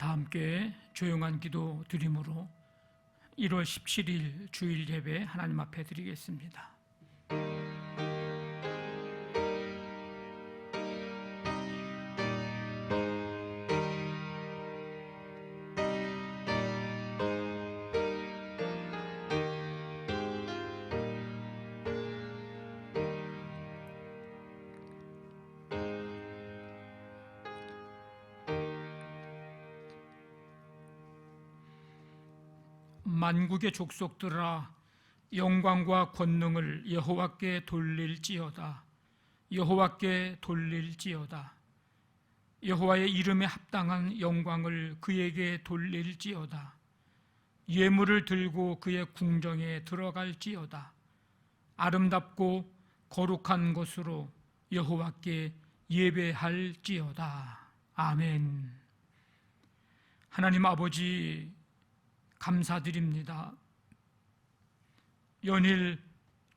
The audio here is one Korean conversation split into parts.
다 함께 조용한 기도 드림으로 1월 17일 주일 예배 하나님 앞에 드리겠습니다. 만국의 족속들아, 영광과 권능을 여호와께 돌릴지어다. 여호와께 돌릴지어다. 여호와의 이름에 합당한 영광을 그에게 돌릴지어다. 예물을 들고 그의 궁정에 들어갈지어다. 아름답고 거룩한 것으로 여호와께 예배할지어다. 아멘. 하나님 아버지, 감사드립니다. 연일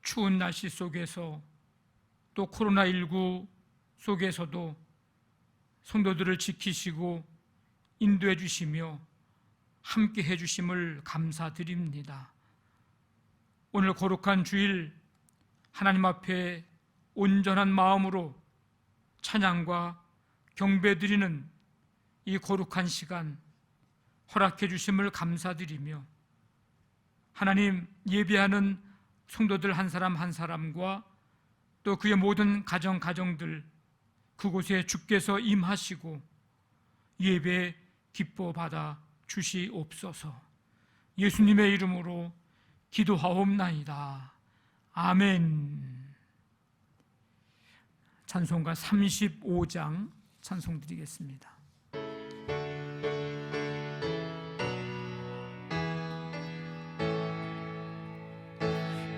추운 날씨 속에서 또 코로나19 속에서도 성도들을 지키시고 인도해 주시며 함께 해 주심을 감사드립니다. 오늘 거룩한 주일 하나님 앞에 온전한 마음으로 찬양과 경배드리는 이 거룩한 시간 허락해 주심을 감사드리며, 하나님, 예배하는 성도들 한 사람 한 사람과 또 그의 모든 가정들 그곳에 주께서 임하시고 예배 기뻐 받아 주시옵소서. 예수님의 이름으로 기도하옵나이다. 아멘. 찬송가 35장 찬송 드리겠습니다.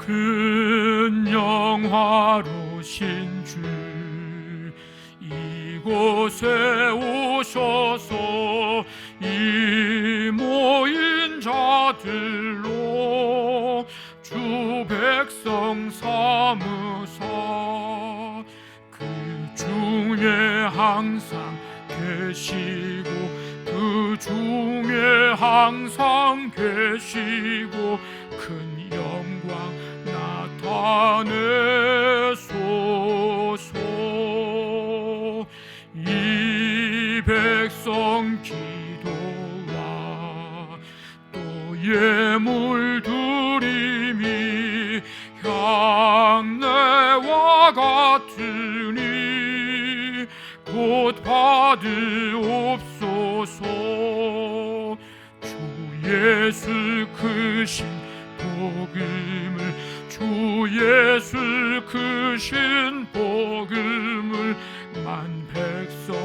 큰 영화로신 주 이곳에 오셔서 이 모인 자들로 주 백성 삼으사 그 중에 항상 계시고 그 중에 항상 계시고 큰 영광 나타내소서. 이 백성 기도와 또 예물 드림이 향내와 같으니 곧 받으옵소서. 주 예수 크신 복음을, 주 예수 크신 복음을 만 백성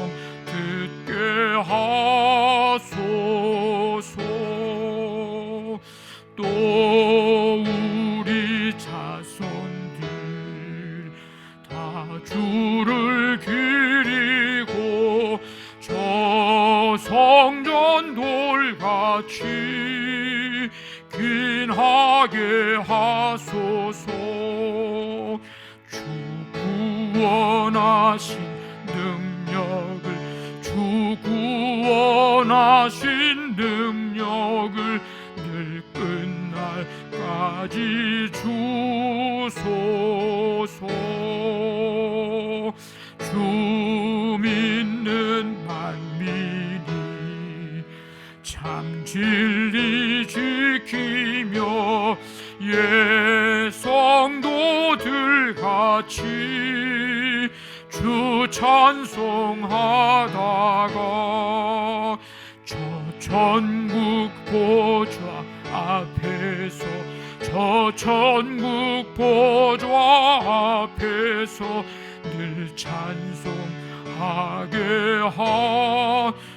듣게 하소서. 또 우리 자손들 다 주를 기리고 저 성전 돌같이 긴하게 하소서. 주 구원하신 능력을, 주 구원하신 능력을 늘 끝날까지 주소서. 주 믿는 만민이 참 진리 지키며 예성도들 같이 주 찬송하다가 저 천국 보좌 앞에서, 저 천국 보좌 앞에서 늘 찬송하게 하소서.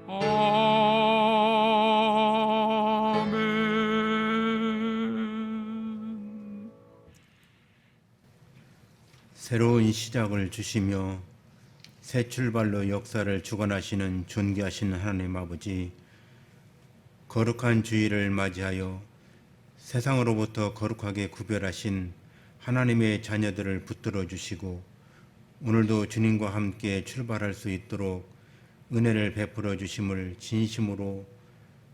아멘. 새로운 시작을 주시며 새 출발로 역사를 주관하시는 존귀하신 하나님 아버지, 거룩한 주일을 맞이하여 세상으로부터 거룩하게 구별하신 하나님의 자녀들을 붙들어 주시고 오늘도 주님과 함께 출발할 수 있도록 은혜를 베풀어 주심을 진심으로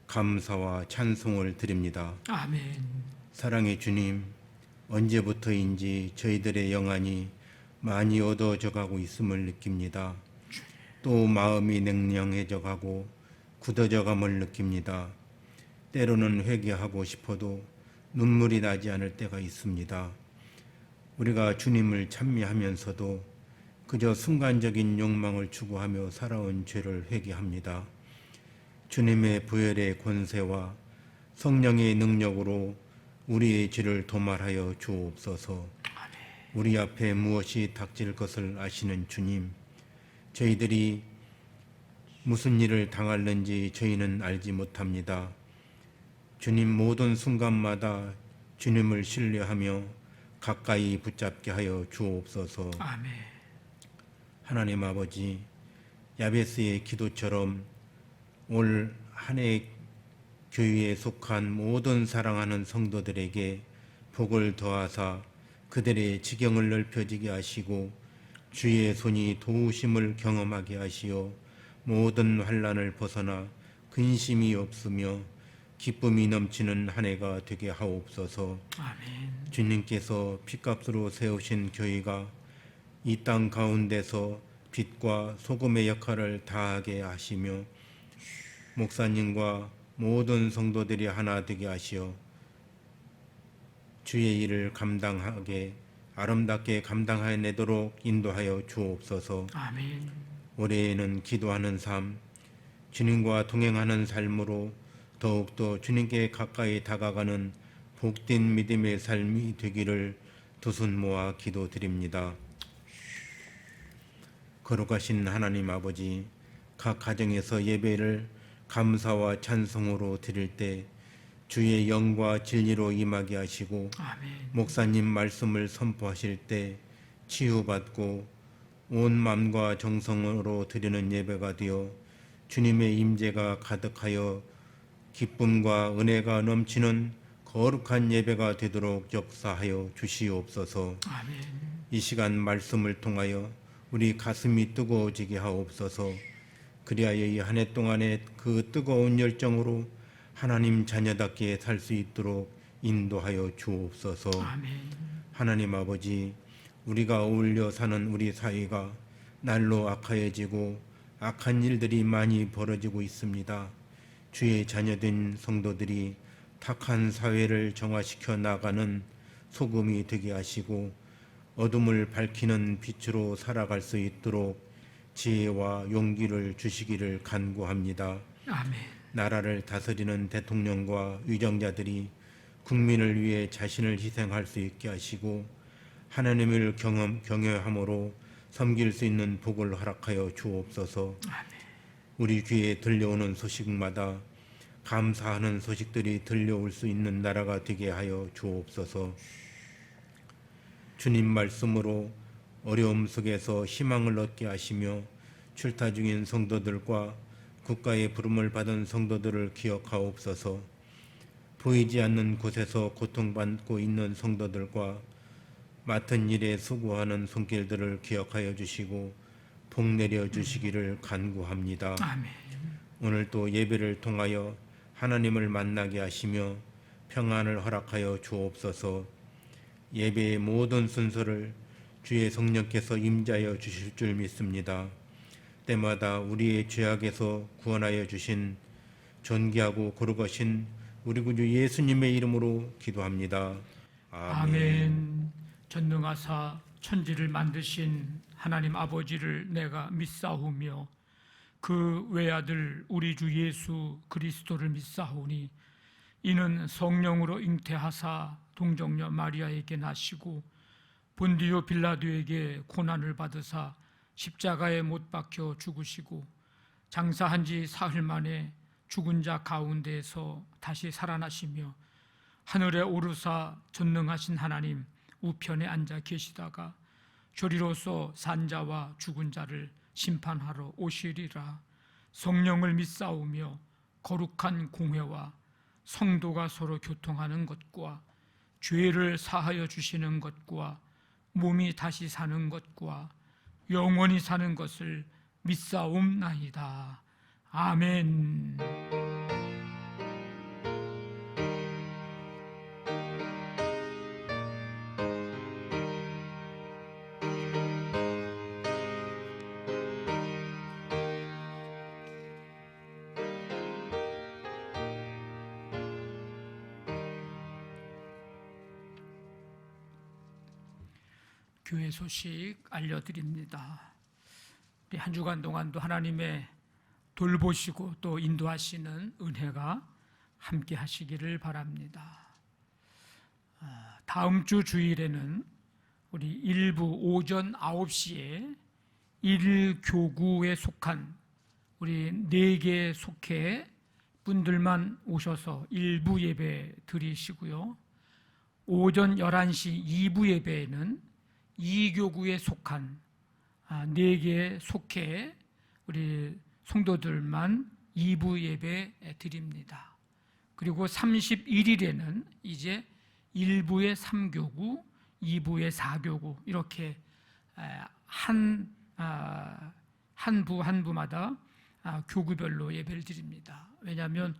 감사와 찬송을 드립니다. 아멘. 사랑의 주님, 언제부터인지 저희들의 영안이 많이 어두워져 가고 있음을 느낍니다. 또 마음이 냉랭해져 가고 굳어져 감을 느낍니다. 때로는 회개하고 싶어도 눈물이 나지 않을 때가 있습니다. 우리가 주님을 찬미하면서도 그저 순간적인 욕망을 추구하며 살아온 죄를 회개합니다. 주님의 부활의 권세와 성령의 능력으로 우리의 죄를 도말하여 주옵소서. 우리 앞에 무엇이 닥칠 것을 아시는 주님, 저희들이 무슨 일을 당할는지 저희는 알지 못합니다. 주님, 모든 순간마다 주님을 신뢰하며 가까이 붙잡게 하여 주옵소서. 아멘. 하나님 아버지, 야베스의 기도처럼 올 한 해 교회에 속한 모든 사랑하는 성도들에게 복을 더하사 그들의 지경을 넓혀지게 하시고 주의 손이 도우심을 경험하게 하시어 모든 환난을 벗어나 근심이 없으며 기쁨이 넘치는 한 해가 되게 하옵소서. 아멘. 주님께서 핏값으로 세우신 교회가 이 땅 가운데서 빛과 소금의 역할을 다하게 하시며 목사님과 모든 성도들이 하나 되게 하시어 주의 일을 감당하게 아름답게 감당해내도록 인도하여 주옵소서. 아멘. 올해에는 기도하는 삶, 주님과 동행하는 삶으로 더욱더 주님께 가까이 다가가는 복된 믿음의 삶이 되기를 두 손 모아 기도드립니다. 거룩하신 하나님 아버지, 각 가정에서 예배를 감사와 찬송으로 드릴 때 주의 영과 진리로 임하게 하시고 아멘. 목사님 말씀을 선포하실 때 치유받고 온 마음과 정성으로 드리는 예배가 되어 주님의 임재가 가득하여 기쁨과 은혜가 넘치는 거룩한 예배가 되도록 역사하여 주시옵소서. 아멘. 이 시간 말씀을 통하여 우리 가슴이 뜨거워지게 하옵소서. 그리하여 이 한 해 동안에 그 뜨거운 열정으로 하나님 자녀답게 살 수 있도록 인도하여 주옵소서. 아멘. 하나님 아버지, 우리가 어울려 사는 우리 사회가 날로 악화해지고 악한 일들이 많이 벌어지고 있습니다. 주의 자녀된 성도들이 탁한 사회를 정화시켜 나가는 소금이 되게 하시고 어둠을 밝히는 빛으로 살아갈 수 있도록 지혜와 용기를 주시기를 간구합니다. 아멘. 나라를 다스리는 대통령과 위정자들이 국민을 위해 자신을 희생할 수 있게 하시고 하나님을 경외함으로 섬길 수 있는 복을 허락하여 주옵소서. 아멘. 우리 귀에 들려오는 소식마다 감사하는 소식들이 들려올 수 있는 나라가 되게 하여 주옵소서. 주님 말씀으로 어려움 속에서 희망을 얻게 하시며 출타 중인 성도들과 국가의 부름을 받은 성도들을 기억하옵소서. 보이지 않는 곳에서 고통받고 있는 성도들과 맡은 일에 수고하는 손길들을 기억하여 주시고 복 내려 주시기를 간구합니다. 아멘. 오늘 또 예배를 통하여 하나님을 만나게 하시며 평안을 허락하여 주옵소서. 예배의 모든 순서를 주의 성령께서 임자여 주실 줄 믿습니다. 때마다 우리의 죄악에서 구원하여 주신 존귀하고 거룩하신 우리 구주 예수님의 이름으로 기도합니다. 아멘. 전능하사 천지를 만드신 하나님 아버지를 내가 믿사오며 그 외아들 우리 주 예수 그리스도를 믿사오니 이는 성령으로 잉태하사 동정녀 마리아에게 나시고 본디오 빌라도에게 고난을 받으사 십자가에 못 박혀 죽으시고 장사한 지 사흘 만에 죽은 자 가운데에서 다시 살아나시며 하늘에 오르사 전능하신 하나님 우편에 앉아 계시다가 저리로서 산자와 죽은 자를 심판하러 오시리라. 성령을 믿사오며 거룩한 공회와 성도가 서로 교통하는 것과 죄를 사하여 주시는 것과 몸이 다시 사는 것과 영원히 사는 것을 믿사옵나이다. 아멘. 교회 소식 알려드립니다. 우리 한 주간 동안도 하나님의 돌보시고 또 인도하시는 은혜가 함께 하시기를 바랍니다. 다음 주 주일에는 우리 일부 오전 9시에 일교구에 속한 우리 4개 속회 분들만 오셔서 일부 예배 드리시고요. 오전 11시 2부 예배에는 이교구에 속한 4개 속해 우리 성도들만 2부 예배 드립니다. 그리고 31일에는 이제 1부의 3교구, 2부의 4교구 이렇게 한 부마다 교구별로 예배를 드립니다. 왜냐하면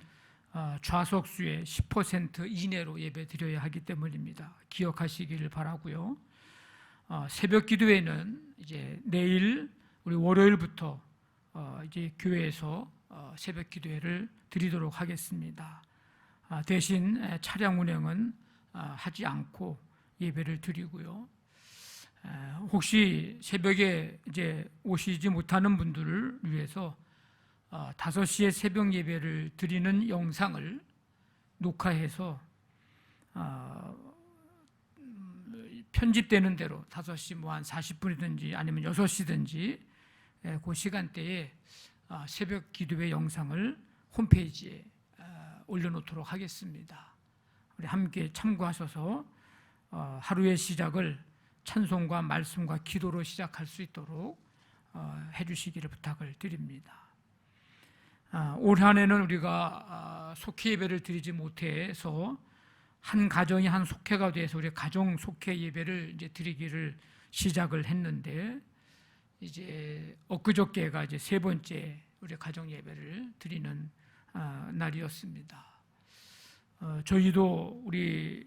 좌석수의 10% 이내로 예배 드려야 하기 때문입니다. 기억하시기를 바라고요. 새벽 기도회는 이제 내일 우리 월요일부터 이제 교회에서 새벽 기도회를 드리도록 하겠습니다. 대신 차량 운행은 하지 않고 예배를 드리고요. 혹시 새벽에 이제 오시지 못하는 분들을 위해서 5시에 새벽 예배를 드리는 영상을 녹화해서 편집되는 대로 5시 뭐 한 40분이든지 아니면 6시든지 그 시간대에 새벽 기도회 영상을 홈페이지에 올려놓도록 하겠습니다. 우리 함께 참고하셔서 하루의 시작을 찬송과 말씀과 기도로 시작할 수 있도록 해주시기를 부탁을 드립니다. 올 한 해는 우리가 속회 예배를 드리지 못해서 한 가정이 한 속회가 돼서 우리 가정 속회 예배를 이제 드리기를 시작을 했는데 이제 엊그저께가 이제 3번째 우리 가정 예배를 드리는 날이었습니다. 저희도 우리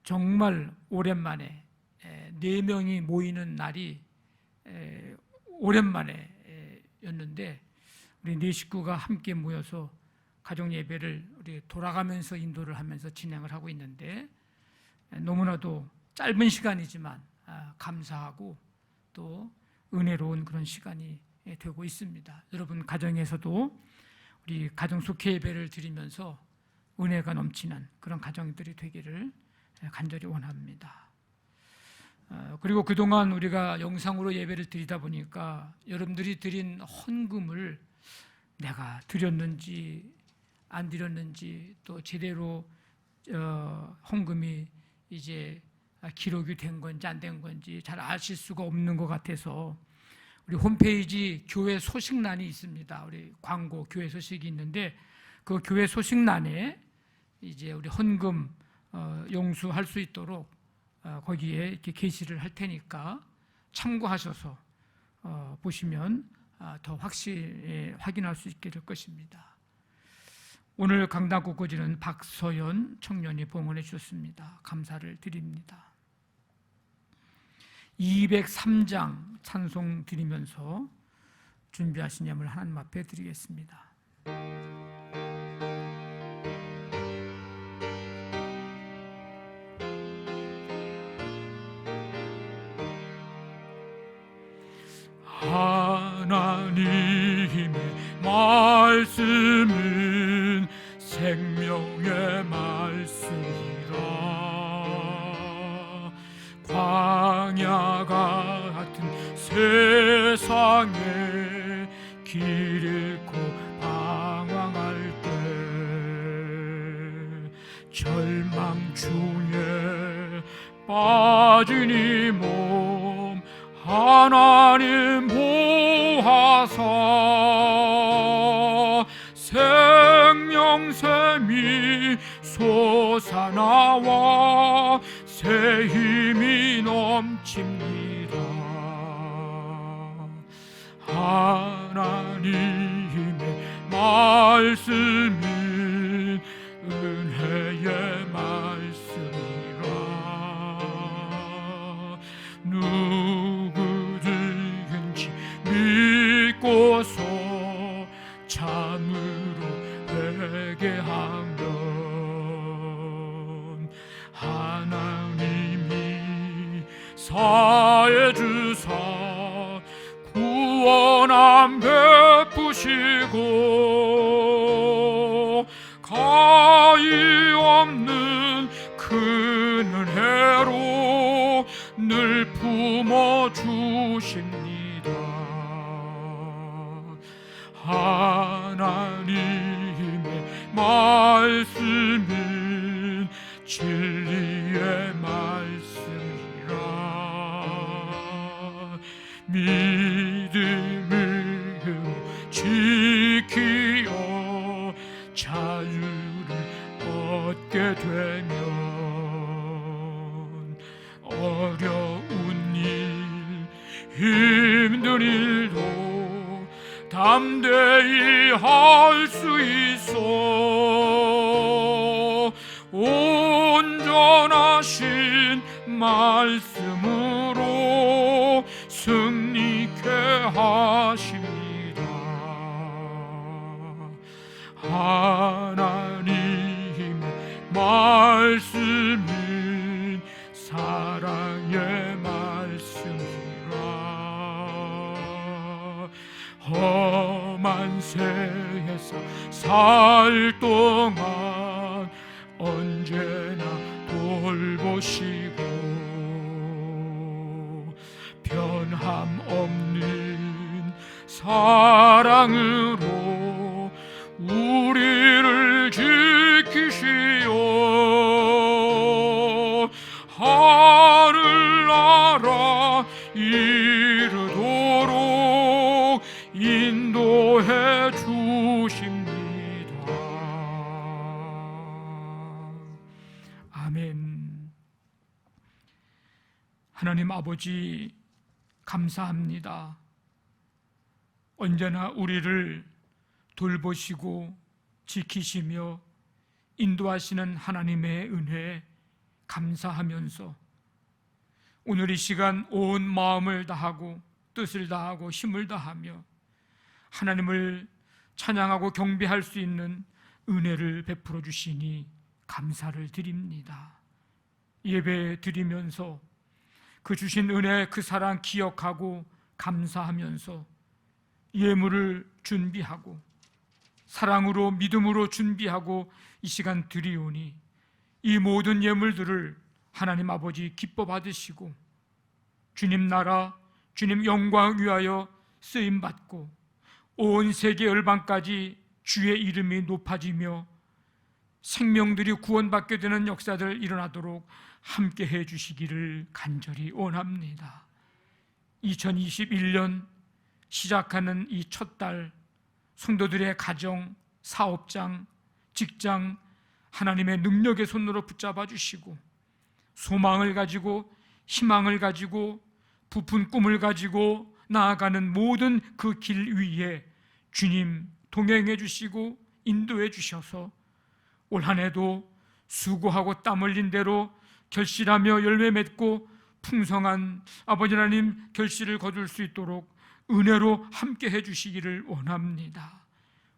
정말 오랜만에 4명이 모이는 날이 오랜만에였는데 우리 4 식구가 함께 모여서 가정 예배를 우리 돌아가면서 인도를 하면서 진행을 하고 있는데 너무나도 짧은 시간이지만 감사하고 또 은혜로운 그런 시간이 되고 있습니다. 여러분 가정에서도 우리 가정 속회 예배를 드리면서 은혜가 넘치는 그런 가정들이 되기를 간절히 원합니다. 그리고 그동안 우리가 영상으로 예배를 드리다 보니까 여러분들이 드린 헌금을 내가 드렸는지 안 드렸는지 또 제대로 헌금이 이제 기록이 된 건지 안 된 건지 잘 아실 수가 없는 것 같아서 우리 홈페이지 교회 소식란이 있습니다. 우리 광고 교회 소식이 있는데 그 교회 소식란에 이제 우리 헌금 용수할 수 있도록 거기에 이렇게 게시를 할 테니까 참고하셔서 보시면 더 확실히 확인할 수 있게 될 것입니다. 오늘 강단 꽃꽂이는 박서연 청년이 봉헌해 주셨습니다. 감사를 드립니다. 203장 찬송 드리면서 준비하신 예물 하나님 앞에 드리겠습니다. 하나님의 말씀은 생명의 말씀이라 광야 같은 세상에 길 잃고 방황할 때 절망 중에 빠진 이 몸 하나님 보하사 생명샘이 솟아나와 새 힘이 넘칩니다. 하나님의 말씀은 은혜의 말씀이라. 누구든지 믿고서 참으로 회개하면 하나님이 사해 주사 구원함 베푸시고 가히 없는 큰 은혜로 늘 품어 주십니다. 하나님의 말씀은 진리의 말씀이라. 믿음으로 지키어 자유를 얻게 되면 어려운 일, 힘든 일도 담대히 할 수 있어. 온전하신 말씀으로 승리케 하십니다. 하나님의 말씀은 사랑의 말씀이라. 험한 세상 살 동안 언제나 돌보시고 변함 없는 사랑으로 우리를 지키시오. 하늘나라 이르도록 인도해 주십니다. 아멘. 하나님 아버지 감사합니다. 언제나 우리를 돌보시고 지키시며 인도하시는 하나님의 은혜에 감사하면서 오늘 이 시간 온 마음을 다하고 뜻을 다하고 힘을 다하며 하나님을 찬양하고 경배할 수 있는 은혜를 베풀어 주시니 감사를 드립니다. 예배 드리면서 그 주신 은혜, 그 사랑 기억하고 감사하면서 예물을 준비하고 사랑으로 믿음으로 준비하고 이 시간 드리오니 이 모든 예물들을 하나님 아버지 기뻐 받으시고 주님 나라, 주님 영광 위하여 쓰임받고 온 세계 열방까지 주의 이름이 높아지며 생명들이 구원받게 되는 역사들 일어나도록 함께 해 주시기를 간절히 원합니다. 2021년 시작하는 이 첫 달 성도들의 가정, 사업장, 직장 하나님의 능력의 손으로 붙잡아 주시고 소망을 가지고 희망을 가지고 부푼 꿈을 가지고 나아가는 모든 그 길 위에 주님 동행해 주시고 인도해 주셔서 올 한 해도 수고하고 땀 흘린 대로 결실하며 열매 맺고 풍성한 아버지 하나님 결실을 거둘 수 있도록 은혜로 함께 해주시기를 원합니다.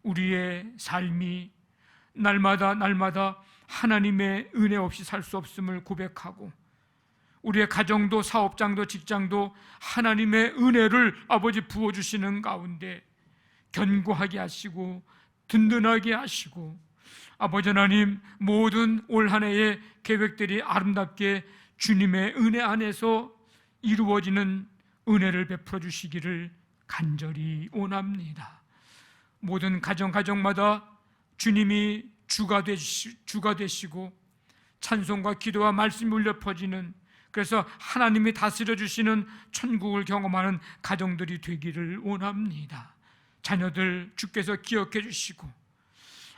우리의 삶이 날마다 하나님의 은혜 없이 살 수 없음을 고백하고 우리의 가정도 사업장도 직장도 하나님의 은혜를 아버지 부어주시는 가운데 견고하게 하시고 든든하게 하시고 아버지 하나님 모든 올 한 해의 계획들이 아름답게 주님의 은혜 안에서 이루어지는 은혜를 베풀어 주시기를 간절히 원합니다. 모든 가정마다 주님이 주가 되시고 찬송과 기도와 말씀이 울려 퍼지는, 그래서 하나님이 다스려 주시는 천국을 경험하는 가정들이 되기를 원합니다. 자녀들 주께서 기억해 주시고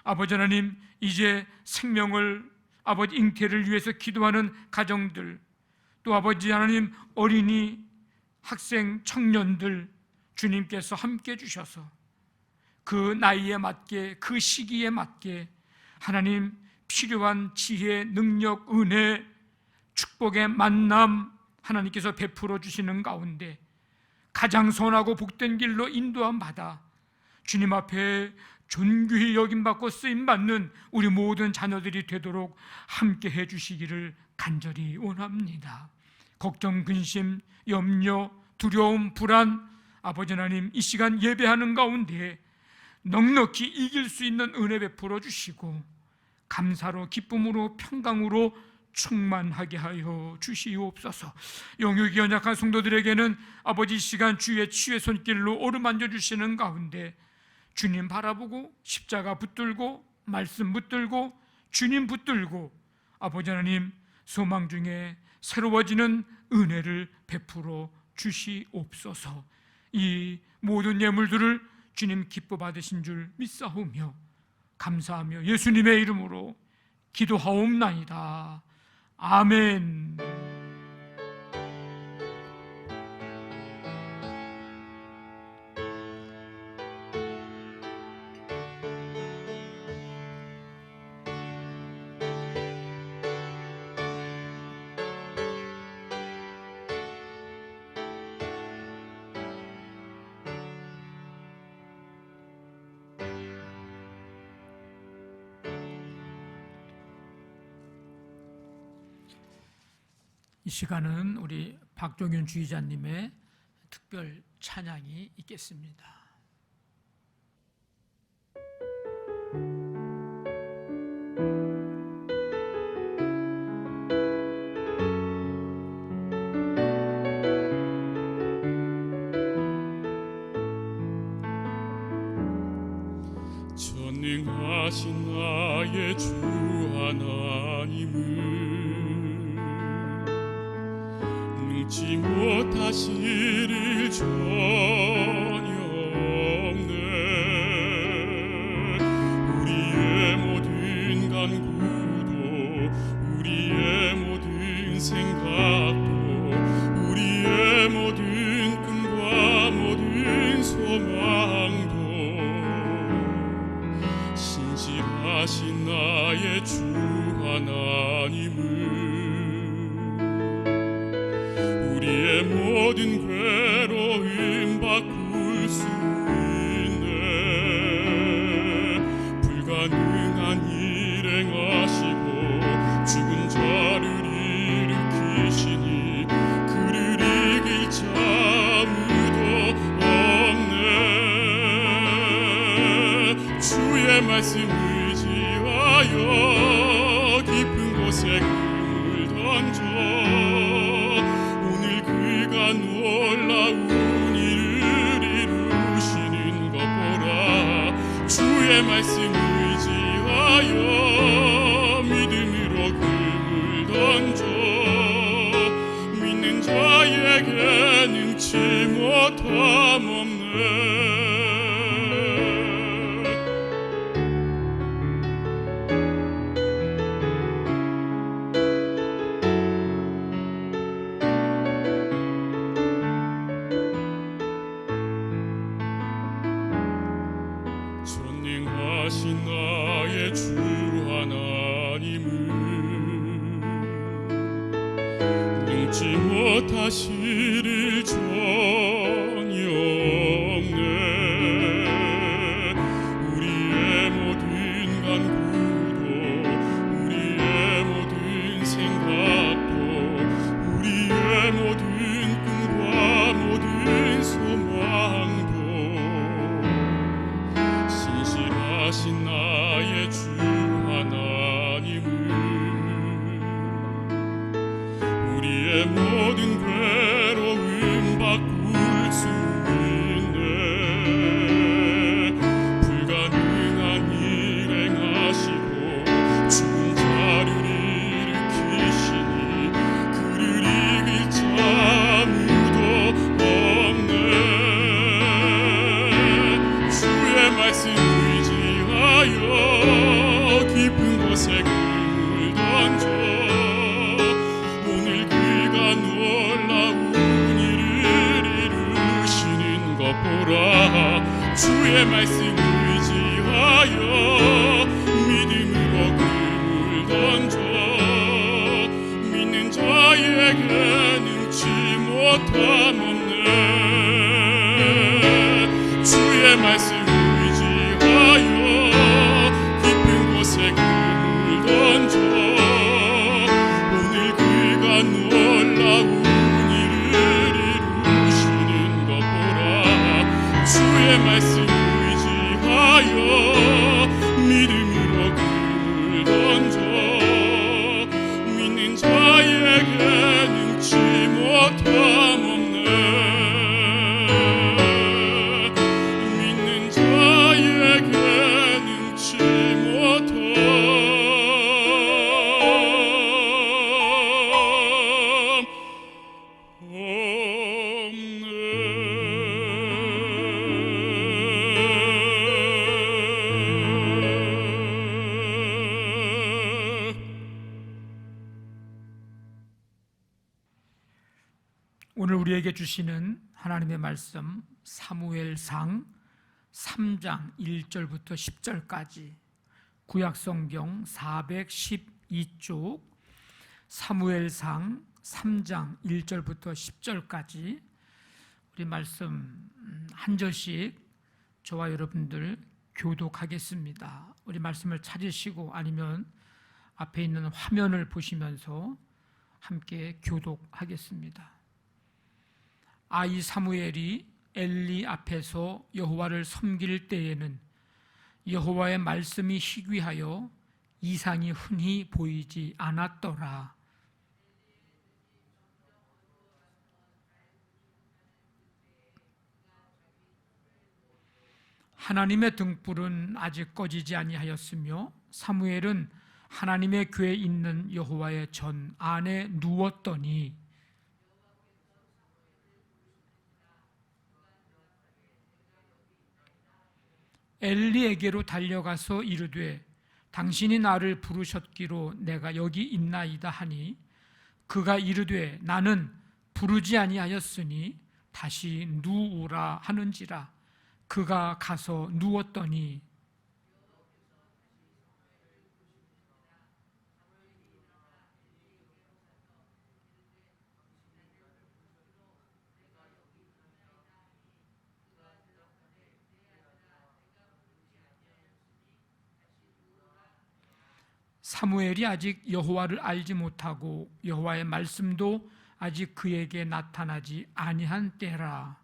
아버지 하나님 이제 생명을 아버지 잉태를 위해서 기도하는 가정들, 또 아버지 하나님 어린이 학생 청년들 주님께서 함께 해주셔서 그 나이에 맞게, 그 시기에 맞게 하나님 필요한 지혜, 능력, 은혜, 축복의 만남 하나님께서 베풀어 주시는 가운데 가장 선하고 복된 길로 인도함 받아 주님 앞에 존귀히 여김받고 쓰임받는 우리 모든 자녀들이 되도록 함께 해주시기를 간절히 원합니다. 걱정, 근심, 염려, 두려움, 불안, 아버지 하나님 이 시간 예배하는 가운데 넉넉히 이길 수 있는 은혜 베풀어 주시고 감사로, 기쁨으로, 평강으로 충만하게 하여 주시옵소서. 영육이 연약한 성도들에게는 아버지 이 시간 주의 치유의 손길로 오르만져 주시는 가운데 주님 바라보고 십자가 붙들고 말씀 붙들고 주님 붙들고 아버지 하나님 소망 중에 새로워지는 은혜를 베풀어 주시옵소서. 이 모든 예물들을 주님 기뻐 받으신 줄 믿사오며 감사하며 예수님의 이름으로 기도하옵나이다. 아멘. 이 시간은 우리 박종윤 주의자님의 특별 찬양이 있겠습니다. 전능하신 나의 주 하나님을 능치 못하실 일 전혀 없네. 우리의 모든 간구도 우리의 모든 생각도 우리의 모든 꿈과 모든 소망도 신실하신 나의 주 하나님을 우리의 모든 괴로움 바꿀 수 있네. 불가능한 일 행하시고 죽은 자를 일으키시니 그를 이길 자 아무도 없네. 주의 말씀 의지하여 깊은 곳에 금을 던져 오늘 그가 놀라운 일을 이루시는 것 보라. 주의 말씀 의지하여 믿음으로 금을 던져 믿는 자에게 능치 못함 없네. 전능하신 나의 주 하나님을 능치 못하실 일 전혀 없네. 우리의 모든 간구도 우리의 모든 생각도 우리의 모든 꿈과 모든 소망도 신실하신 나의 주 하나님을 우리의 모든 괴로움 바꿀 수 있네. 불가능한 일 행하시고 죽은 자를 일으키시니 그를 이길 자 아무도 없네. 주의 말씀 의지하여 깊은 곳에 금을 던져 오늘 그가 놀라 오늘 우리에게 주시는 하나님의 말씀 사무엘상 3장 1절부터 10절까지 구약성경 412쪽 사무엘상 3장 1절부터 10절까지 우리 말씀 한 절씩 저와 여러분들 교독하겠습니다. 우리 말씀을 찾으시고 아니면 앞에 있는 화면을 보시면서 함께 교독하겠습니다. 아이 사무엘이 엘리 앞에서 여호와를 섬길 때에는 여호와의 말씀이 희귀하여 이상이 흔히 보이지 않았더라. 하나님의 등불은 아직 꺼지지 아니하였으며 사무엘은 하나님의 궤에 있는 여호와의 전 안에 누웠더니 엘리에게로 달려가서 이르되 당신이 나를 부르셨기로 내가 여기 있나이다 하니 그가 이르되 나는 부르지 아니하였으니 다시 누우라 하는지라. 그가 가서 누웠더니 사무엘이 아직 여호와를 알지 못하고 여호와의 말씀도 아직 그에게 나타나지 아니한 때라.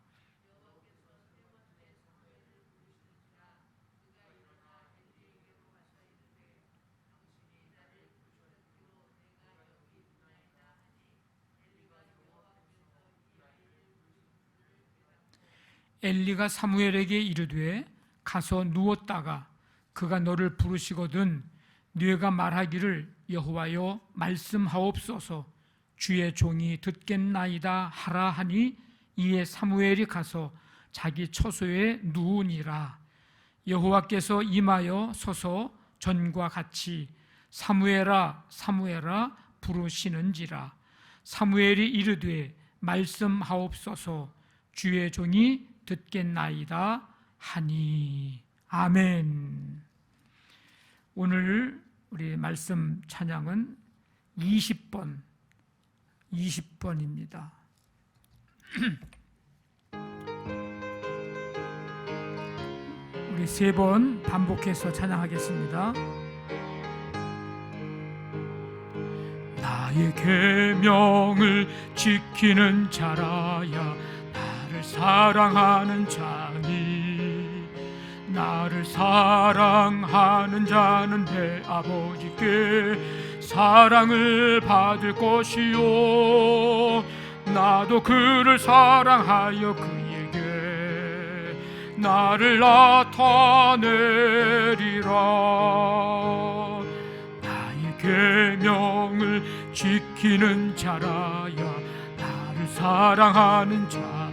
엘리가 사무엘에게 이르되 가서 누웠다가 그가 너를 부르시거든 네가 말하기를 여호와여 말씀하옵소서 주의 종이 듣겠나이다 하라 하니 이에 사무엘이 가서 자기 처소에 누우니라. 여호와께서 임하여 서서 전과 같이 사무엘아 사무엘아 부르시는지라. 사무엘이 이르되 말씀하옵소서 주의 종이 듣겠나이다 하니. 아멘. 오늘 우리 말씀 찬양은 20번입니다. 우리 3번 반복해서 찬양하겠습니다. 나의 계명을 지키는 자라야 나를 사랑하는 자니 나를 사랑하는 자는 내 아버지께 사랑을 받을 것이요 나도 그를 사랑하여 그에게 나를 나타내리라. 나의 계명을 지키는 자라야 나를 사랑하는 자니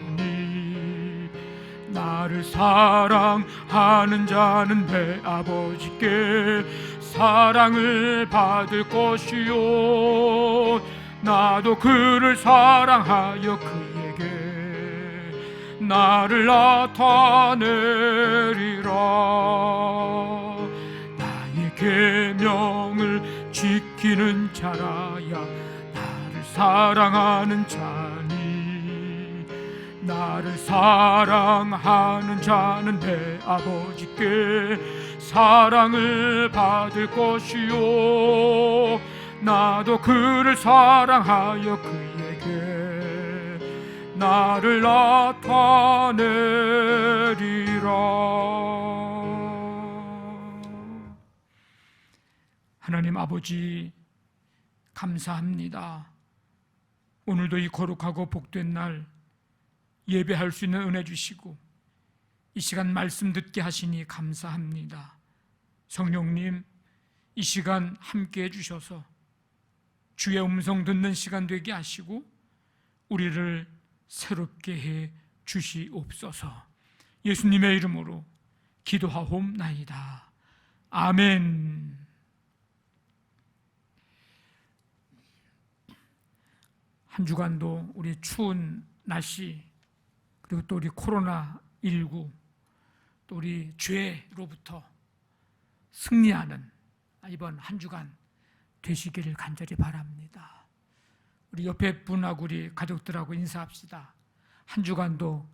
나를 사랑하는 자는 내 아버지께 사랑을 받을 것이요 나도 그를 사랑하여 그에게 나를 나타내리라. 나의 계명을 지키는 자라야 나를 사랑하는 자니 나를 사랑하는 자는 내 아버지께 사랑을 받을 것이요 나도 그를 사랑하여 그에게 나를 나타내리라. 하나님 아버지 감사합니다. 오늘도 이 거룩하고 복된 날 예배할 수 있는 은혜 주시고 이 시간 말씀 듣게 하시니 감사합니다. 성령님 이 시간 함께 해주셔서 주의 음성 듣는 시간 되게 하시고 우리를 새롭게 해 주시옵소서. 예수님의 이름으로 기도하옵나이다. 아멘. 한 주간도 우리 추운 날씨, 그리고 또 우리 코로나19, 또 우리 죄로부터 승리하는 이번 한 주간 되시기를 간절히 바랍니다. 우리 옆에 분하고 우리 가족들하고 인사합시다. 한 주간도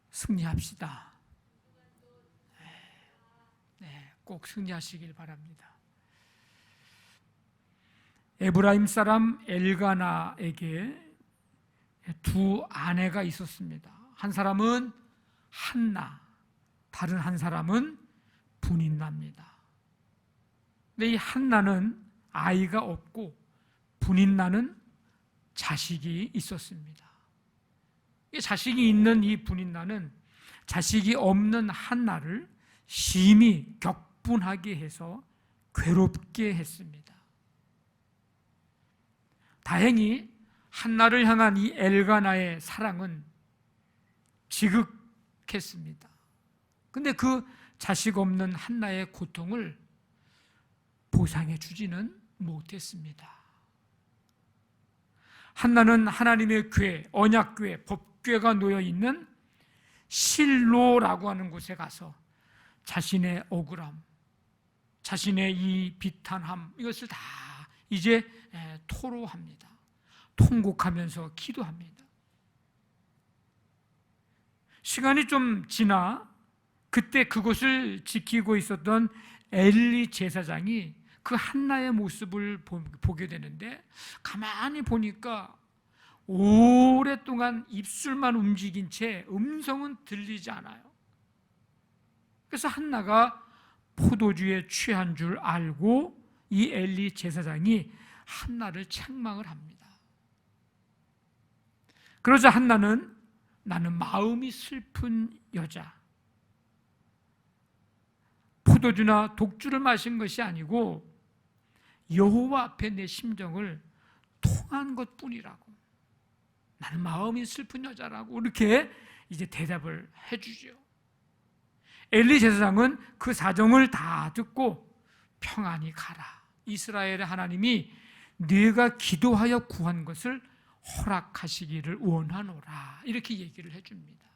승리합시다. 네, 꼭 승리하시길 바랍니다. 에브라임 사람 엘가나에게 두 아내가 있었습니다. 한 사람은 한나, 다른 한 사람은 분인나입니다. 근데 이 한나는 아이가 없고 분인나는 자식이 있었습니다. 이 자식이 있는 이 분인나는 자식이 없는 한나를 심히 격분하게 해서 괴롭게 했습니다. 다행히 한나를 향한 이 엘가나의 사랑은 지극했습니다. 근데 그 자식 없는 한나의 고통을 보상해 주지는 못했습니다. 한나는 하나님의 궤, 언약궤, 법궤가 놓여 있는 실로라고 하는 곳에 가서 자신의 억울함, 자신의 이 비탄함, 이것을 다 이제 토로합니다. 통곡하면서 기도합니다. 시간이 좀 지나 그때 그곳을 지키고 있었던 엘리 제사장이 그 한나의 모습을 보게 되는데, 가만히 보니까 오랫동안 입술만 움직인 채 음성은 들리지 않아요. 그래서 한나가 포도주에 취한 줄 알고 이 엘리 제사장이 한나를 책망을 합니다. 그러자 한나는 나는 마음이 슬픈 여자, 포도주나 독주를 마신 것이 아니고 여호와 앞에 내 심정을 통한 것뿐이라고, 나는 마음이 슬픈 여자라고 이렇게 이제 대답을 해주죠. 엘리 제사장은 그 사정을 다 듣고 평안히 가라, 이스라엘의 하나님이 네가 기도하여 구한 것을 허락하시기를 원하노라, 이렇게 얘기를 해줍니다.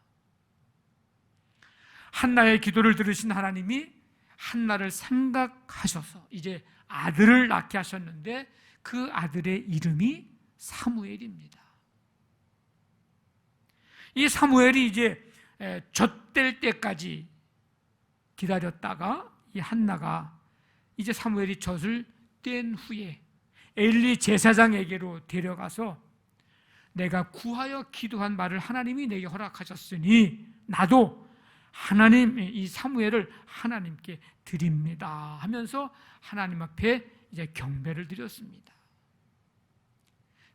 한나의 기도를 들으신 하나님이 한나를 생각하셔서 이제 아들을 낳게 하셨는데 그 아들의 이름이 사무엘입니다. 이 사무엘이 이제 젖될 때까지 기다렸다가 이 한나가 이제 사무엘이 젖을 뗀 후에 엘리 제사장에게로 데려가서 내가 구하여 기도한 말을 하나님이 내게 허락하셨으니 나도 하나님, 이 사무엘을 하나님께 드립니다 하면서 하나님 앞에 이제 경배를 드렸습니다.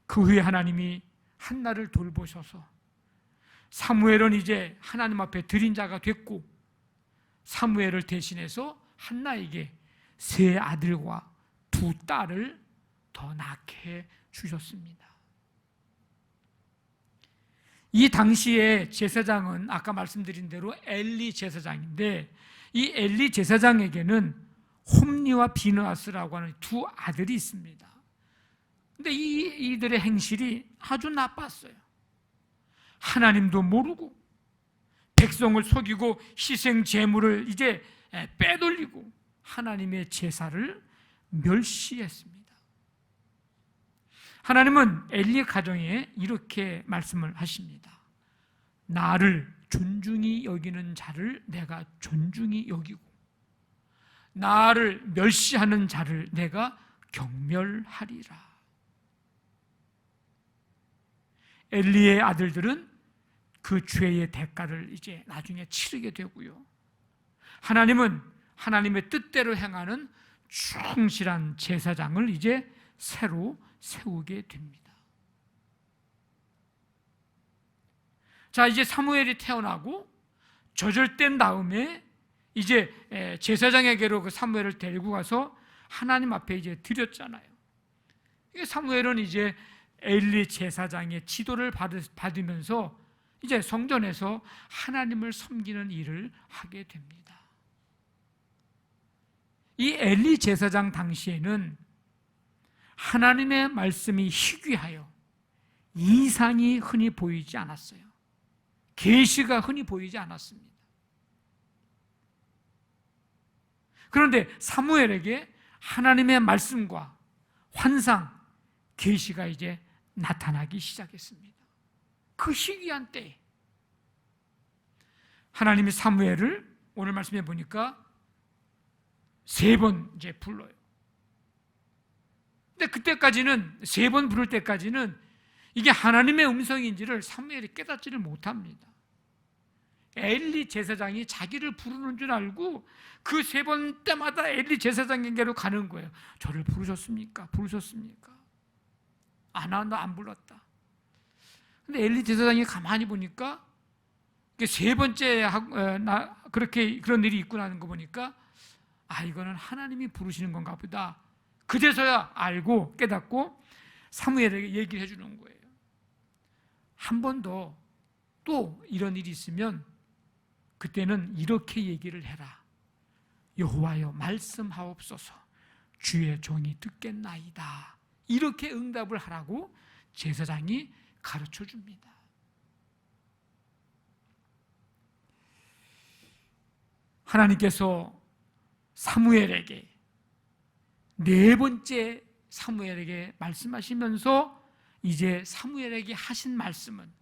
그 후에 하나님이 한나를 돌보셔서 사무엘은 이제 하나님 앞에 드린 자가 됐고, 사무엘을 대신해서 한나에게 세 아들과 두 딸을 더 낳게 주셨습니다. 이 당시에 제사장은 아까 말씀드린 대로 엘리 제사장인데, 이 엘리 제사장에게는 홈리와 비느하스라고 하는 두 아들이 있습니다. 근데 이들의 행실이 아주 나빴어요. 하나님도 모르고 백성을 속이고 희생 제물을 이제 빼돌리고 하나님의 제사를 멸시했습니다. 하나님은 엘리 가정에 이렇게 말씀을 하십니다. 나를 존중히 여기는 자를 내가 존중히 여기고 나를 멸시하는 자를 내가 경멸하리라. 엘리의 아들들은 그 죄의 대가를 이제 나중에 치르게 되고요. 하나님은 하나님의 뜻대로 행하는 충실한 제사장을 이제 새로 세우게 됩니다. 자, 이제 사무엘이 태어나고 젖을 다음에 이제 제사장에게로 그 사무엘을 데리고 가서 하나님 앞에 이제 드렸잖아요. 사무엘은 이제 엘리 제사장의 지도를 받으면서 이제 성전에서 하나님을 섬기는 일을 하게 됩니다. 이 엘리 제사장 당시에는 하나님의 말씀이 희귀하여 이상이 흔히 보이지 않았어요. 계시가 흔히 보이지 않았습니다. 그런데 사무엘에게 하나님의 말씀과 환상, 계시가 이제 나타나기 시작했습니다. 그 희귀한 때에 하나님이 사무엘을 오늘 말씀해 보니까 3번 이제 불러요. 근데 그때까지는 3번 부를 때까지는 이게 하나님의 음성인지를 사무엘이 깨닫지를 못합니다. 엘리 제사장이 자기를 부르는 줄 알고 그 3번 때마다 엘리 제사장에게로 가는 거예요. 저를 부르셨습니까? 부르셨습니까? 나 안 불렀다. 근데 엘리 제사장이 가만히 보니까 3번째 그렇게 그런 일이 있구나 하는 거 보니까 이거는 하나님이 부르시는 건가 보다. 그제서야 알고 깨닫고 사무엘에게 얘기를 해주는 거예요. 한 번 더 또 이런 일이 있으면 그때는 이렇게 얘기를 해라. 여호와여 말씀하옵소서. 주의 종이 듣겠나이다. 이렇게 응답을 하라고 제사장이 가르쳐 줍니다. 하나님께서 사무엘에게 4번째 사무엘에게 말씀하시면서 이제 사무엘에게 하신 말씀은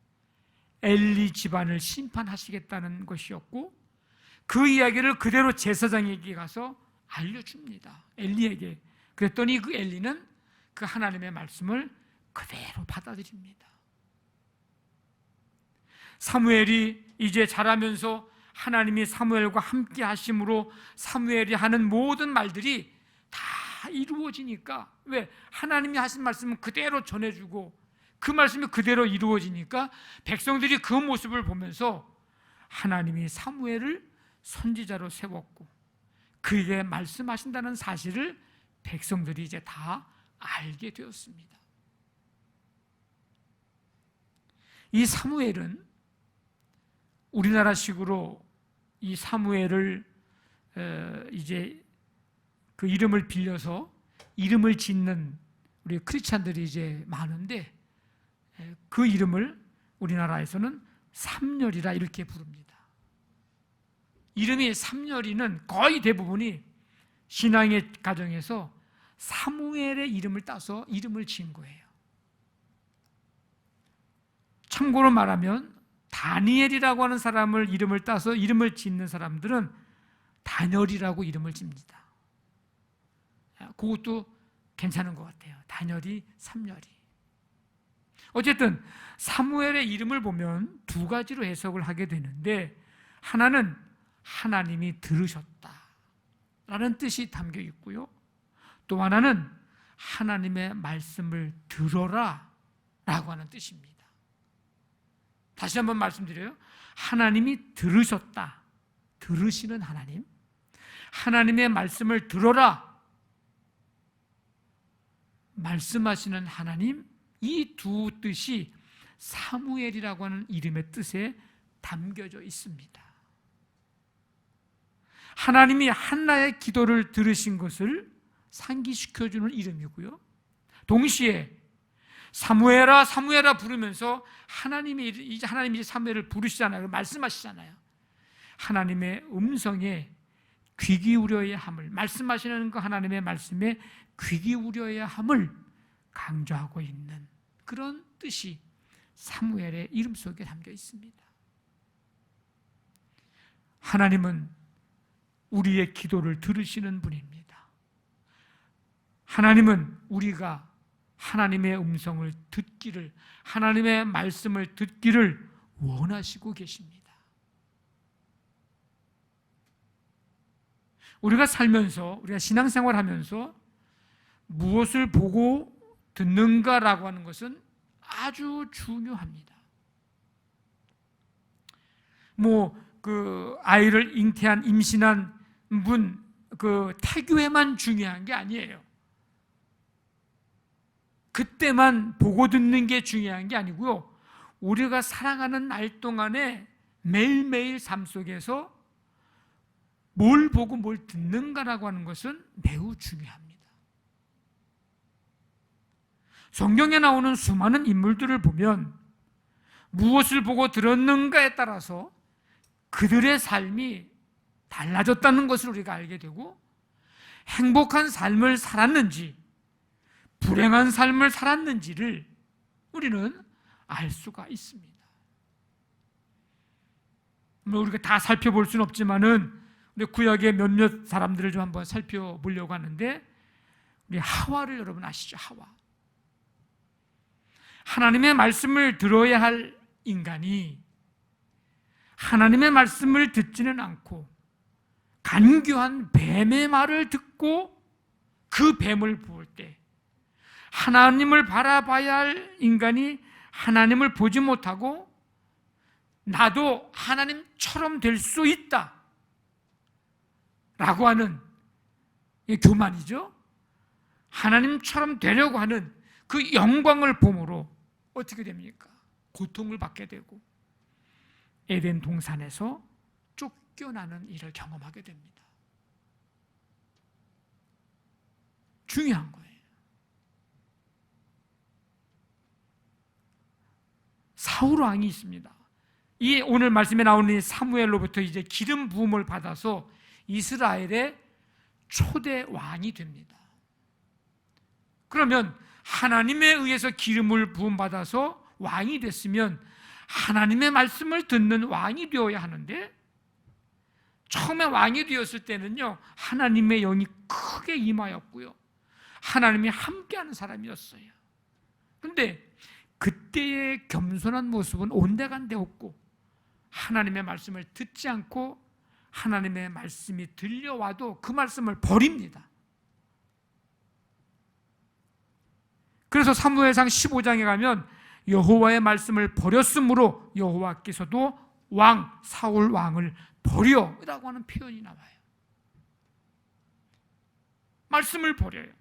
엘리 집안을 심판하시겠다는 것이었고 그 이야기를 그대로 제사장에게 가서 알려줍니다. 엘리에게. 그랬더니 그 엘리는 그 하나님의 말씀을 그대로 받아들입니다. 사무엘이 이제 자라면서 하나님이 사무엘과 함께 하심으로 사무엘이 하는 모든 말들이 다 이루어지니까, 왜? 하나님이 하신 말씀은 그대로 전해주고 그 말씀이 그대로 이루어지니까 백성들이 그 모습을 보면서 하나님이 사무엘을 선지자로 세웠고 그에게 말씀하신다는 사실을 백성들이 이제 다 알게 되었습니다. 이 사무엘은 우리나라식으로 이 사무엘을 이제 그 이름을 빌려서 이름을 짓는 우리 크리스찬들이 이제 많은데 그 이름을 우리나라에서는 삼열이라 이렇게 부릅니다. 이름이 삼열이는 거의 대부분이 신앙의 가정에서 사무엘의 이름을 따서 이름을 지은 거예요. 참고로 말하면 다니엘이라고 하는 사람을 이름을 따서 이름을 짓는 사람들은 다니엘이라고 이름을 집니다. 그것도 괜찮은 것 같아요. 다니엘이 삼열이. 어쨌든 사무엘의 이름을 보면 2가지로 해석을 하게 되는데, 하나는 하나님이 들으셨다라는 뜻이 담겨 있고요, 또 하나는 하나님의 말씀을 들어라 라고 하는 뜻입니다. 다시 한번 말씀드려요. 하나님이 들으셨다, 들으시는 하나님, 하나님의 말씀을 들어라, 말씀하시는 하나님, 이 2 뜻이 사무엘이라고 하는 이름의 뜻에 담겨져 있습니다. 하나님이 한나의 기도를 들으신 것을 상기시켜주는 이름이고요, 동시에 사무엘아 사무엘아 부르면서 하나님이 사무엘을 부르시잖아요. 말씀하시잖아요. 하나님의 음성에 귀 기울여야 함을, 말씀하시는 그 하나님의 말씀에 귀 기울여야 함을 강조하고 있는 그런 뜻이 사무엘의 이름 속에 담겨 있습니다. 하나님은 우리의 기도를 들으시는 분입니다. 하나님은 우리가 하나님의 음성을 듣기를, 하나님의 말씀을 듣기를 원하시고 계십니다. 우리가 살면서, 우리가 신앙생활 하면서 무엇을 보고 듣는가라고 하는 것은 아주 중요합니다. 아이를 잉태한, 임신한 분, 태교에만 중요한 게 아니에요. 그때만 보고 듣는 게 중요한 게 아니고요, 우리가 살아가는 날 동안에 매일매일 삶 속에서 뭘 보고 뭘 듣는가라고 하는 것은 매우 중요합니다. 성경에 나오는 수많은 인물들을 보면 무엇을 보고 들었는가에 따라서 그들의 삶이 달라졌다는 것을 우리가 알게 되고, 행복한 삶을 살았는지 불행한 삶을 살았는지를 우리는 알 수가 있습니다. 우리가 다 살펴볼 수는 없지만은 우리 구약의 몇몇 사람들을 좀 한번 살펴보려고 하는데, 우리 하와를 여러분 아시죠? 하와. 하나님의 말씀을 들어야 할 인간이 하나님의 말씀을 듣지는 않고 간교한 뱀의 말을 듣고 그 뱀을 볼 때, 하나님을 바라봐야 할 인간이 하나님을 보지 못하고 나도 하나님처럼 될 수 있다 라고 하는 교만이죠. 하나님처럼 되려고 하는 그 영광을 봄으로 어떻게 됩니까? 고통을 받게 되고 에덴 동산에서 쫓겨나는 일을 경험하게 됩니다. 중요한 거예요. 사울 왕이 있습니다. 이 오늘 말씀에 나오는 사무엘로부터 이제 기름 부음을 받아서 이스라엘의 초대 왕이 됩니다. 그러면 하나님에 의해서 기름을 부음 받아서 왕이 됐으면 하나님의 말씀을 듣는 왕이 되어야 하는데, 처음에 왕이 되었을 때는요, 하나님의 영이 크게 임하였고요, 하나님이 함께하는 사람이었어요. 그런데 그때의 겸손한 모습은 온데간데 없고, 하나님의 말씀을 듣지 않고 하나님의 말씀이 들려와도 그 말씀을 버립니다. 그래서 사무엘상 15장에 가면 여호와의 말씀을 버렸으므로 여호와께서도 사울 왕을 버려라고 하는 표현이 나와요. 말씀을 버려요.